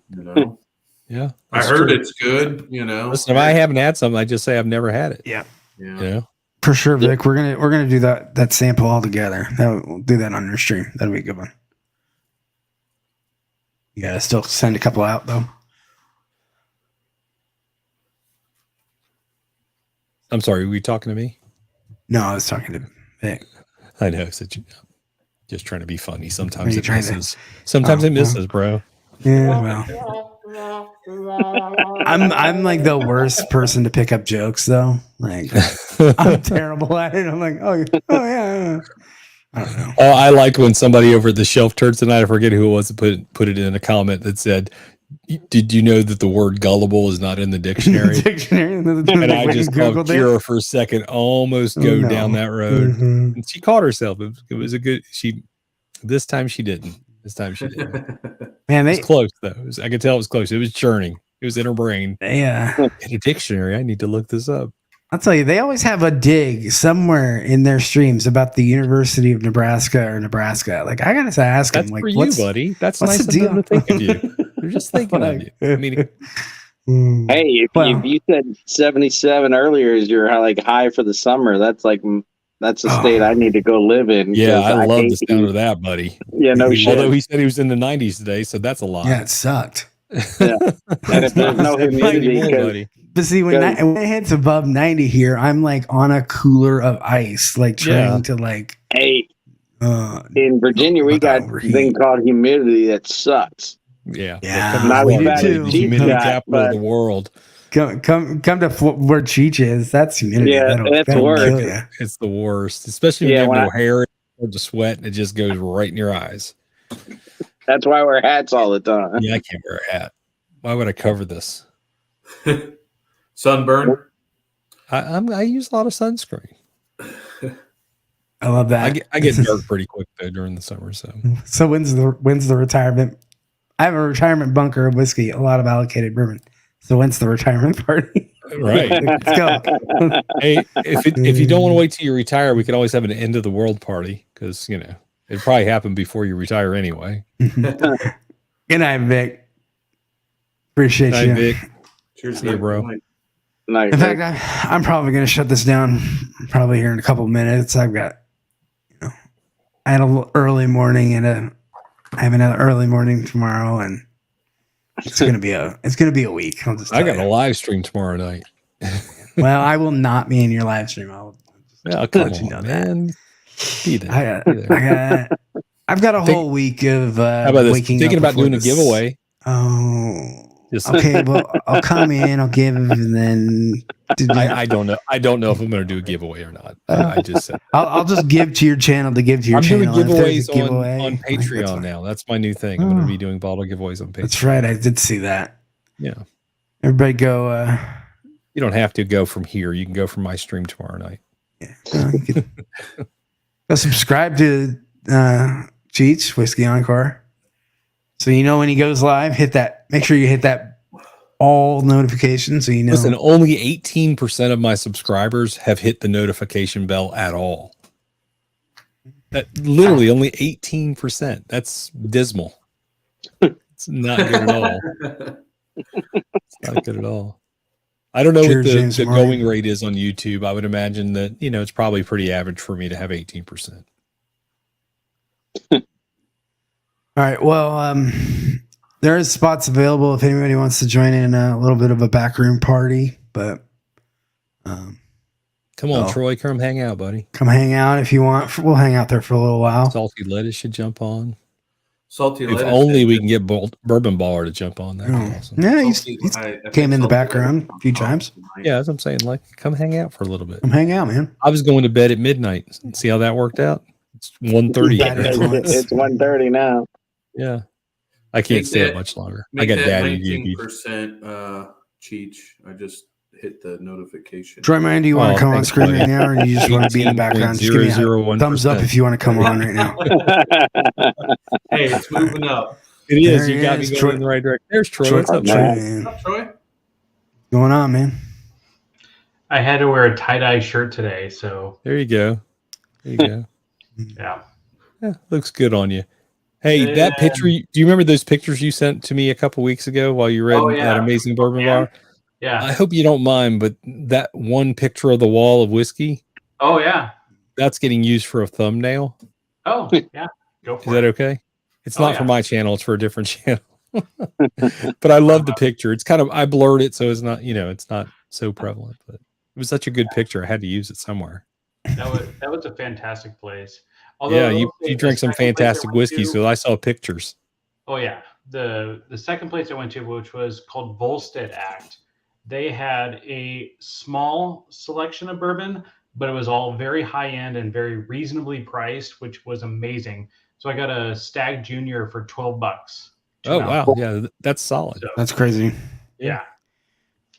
Yeah. I heard it's good, Listen, if I haven't had something, I just say I've never had it. Yeah. Yeah. For sure, Vic. We're gonna do that sample all together. We'll do that on your stream. That'll be a good one. You gotta still send a couple out though. I'm sorry, were you talking to me? No, I was talking to Vic. I know, just trying to be funny. Sometimes it misses. Sometimes it misses, bro. Yeah, well. I'm like the worst person to pick up jokes though. Like I'm terrible at it. I'm like, oh yeah. I don't know. Oh, I liked when somebody over at the shelf turd tonight, I forget who it was, put it in a comment that said, did you know that the word gullible is not in the dictionary? And I just called Kira for a second, almost go down that road. Mm-hmm. And she caught herself. It was a good, this time she didn't. Man, it was close though. I could tell it was close. It was churning. It was in her brain. Yeah. In a dictionary, I need to look this up. I'll tell you, they always have a dig somewhere in their streams about the University of Nebraska or Nebraska. Like, I gotta ask them, like, for you, buddy. That's what's nice the deal? To think of you. They're just thinking of you. I mean, hey, if you said 77 earlier is your like high for the summer, that's a state I need to go live in. Yeah, I love the sound of that, buddy. Yeah, no shit. Although he said he was in the 90s today, so that's a lie. Yeah, it sucked. Yeah. And if there's no humidity, buddy. But see, when it hits above 90 here, I'm like on a cooler of ice, like trying to like. Hey, in Virginia, we got a thing called humidity that sucks. Yeah, not as bad as the humidity capital of the world. Come to where Cheech is. That's humidity. Yeah, that's worse. It's the worst, especially when you have no hair or the sweat, and it just goes right in your eyes. That's why I wear hats all the time. Yeah, I can't wear a hat. Why would I cover this? Sunburn. I use a lot of sunscreen. I love that. I get dark pretty quick though during the summer. So when's the retirement? I have a retirement bunker of whiskey, a lot of allocated bourbon. So when's the retirement party? Right. Let's go. Hey, if you don't want to wait till you retire, we could always have an end of the world party because it'd probably happen before you retire anyway. Good night, Vic. Appreciate you. Vic. Cheers, see you, bro. In fact, I'm probably going to shut this down probably here in a couple of minutes. I've got, I had an early morning and I have another early morning tomorrow, and it's gonna be a week. I got a live stream tomorrow night. Well, I will not be in your live stream. I'll let you know, man. Be there. I've got a whole week of how about waking thinking up about doing a giveaway. Oh, okay. Well, I'll come in. I'll give, and then I don't know. I don't know if I'm going to do a giveaway or not. I just said I'll just give to your channel to give to your channel. I'm doing giveaways on Patreon now. That's my new thing. I'm going to be doing bottle giveaways on Patreon. That's right. I did see that. Yeah. Everybody go. You don't have to go from here. You can go from my stream tomorrow night. Yeah. Go subscribe to Cheech Whiskey Encore. So when he goes live, hit that. Make sure you hit that all notifications so you know. Listen, only 18% of my subscribers have hit the notification bell at all. That literally only 18%. That's dismal. It's not good at all. It's not good at all. I don't know what the going rate is on YouTube. I would imagine that it's probably pretty average for me to have 18%. All right. Well, there is spots available if anybody wants to join in a little bit of a backroom party. But come on, Troy, come hang out, buddy. Come hang out if you want. We'll hang out there for a little while. Salty Lettuce should jump on. Salty Lettuce. If only we can get Bourbon Baller to jump on. That'd be awesome. Yeah, he came in the background a few times. Yeah, that's what I'm saying. Like, come hang out for a little bit. Come hang out, man. I was going to bed at midnight. See how that worked out? It's 1:30. It's 1:30 now. Yeah, I can't stay up much longer. I got daddy 19% Cheech. I just hit the notification. Troy, man, do you want to come on screen right now, or do you just want to be in the background? Just give me a thumbs up if you want to come on right now. Hey, it's moving up. It is. You got me going in the right direction. There's Troy. What's up, Troy? What's up, Troy? What's going on, man? I had to wear a tie-dye shirt today, so there you go. There you go. Yeah, looks good on you. Hey, that picture, do you remember those pictures you sent to me a couple weeks ago while you read that amazing bourbon bar? Yeah. I hope you don't mind, but that one picture of the wall of whiskey. Oh, yeah. That's getting used for a thumbnail. Oh, yeah. Go for it. Is that okay? It's not for my channel. It's for a different channel. But I love the picture. It's kind of, I blurred it so it's not, it's not so prevalent. But it was such a good picture. I had to use it somewhere. That was a fantastic place. Although, yeah, you drink some fantastic whiskey, so I saw pictures. Oh yeah, the second place I went to, which was called Volstead Act, they had a small selection of bourbon, but it was all very high end and very reasonably priced, which was amazing. So I got a Stag Junior for $12. Oh wow, yeah, that's solid. So, that's crazy. Yeah.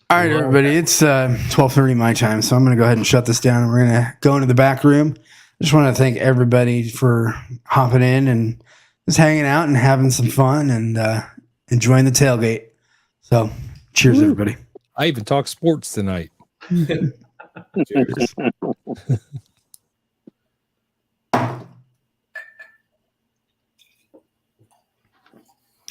All right, everybody, it's 12:30 my time, so I'm going to go ahead and shut this down, and we're going to go into the back room. I just want to thank everybody for hopping in and just hanging out and having some fun and enjoying the tailgate. So, cheers, everybody. I even talked sports tonight. Cheers.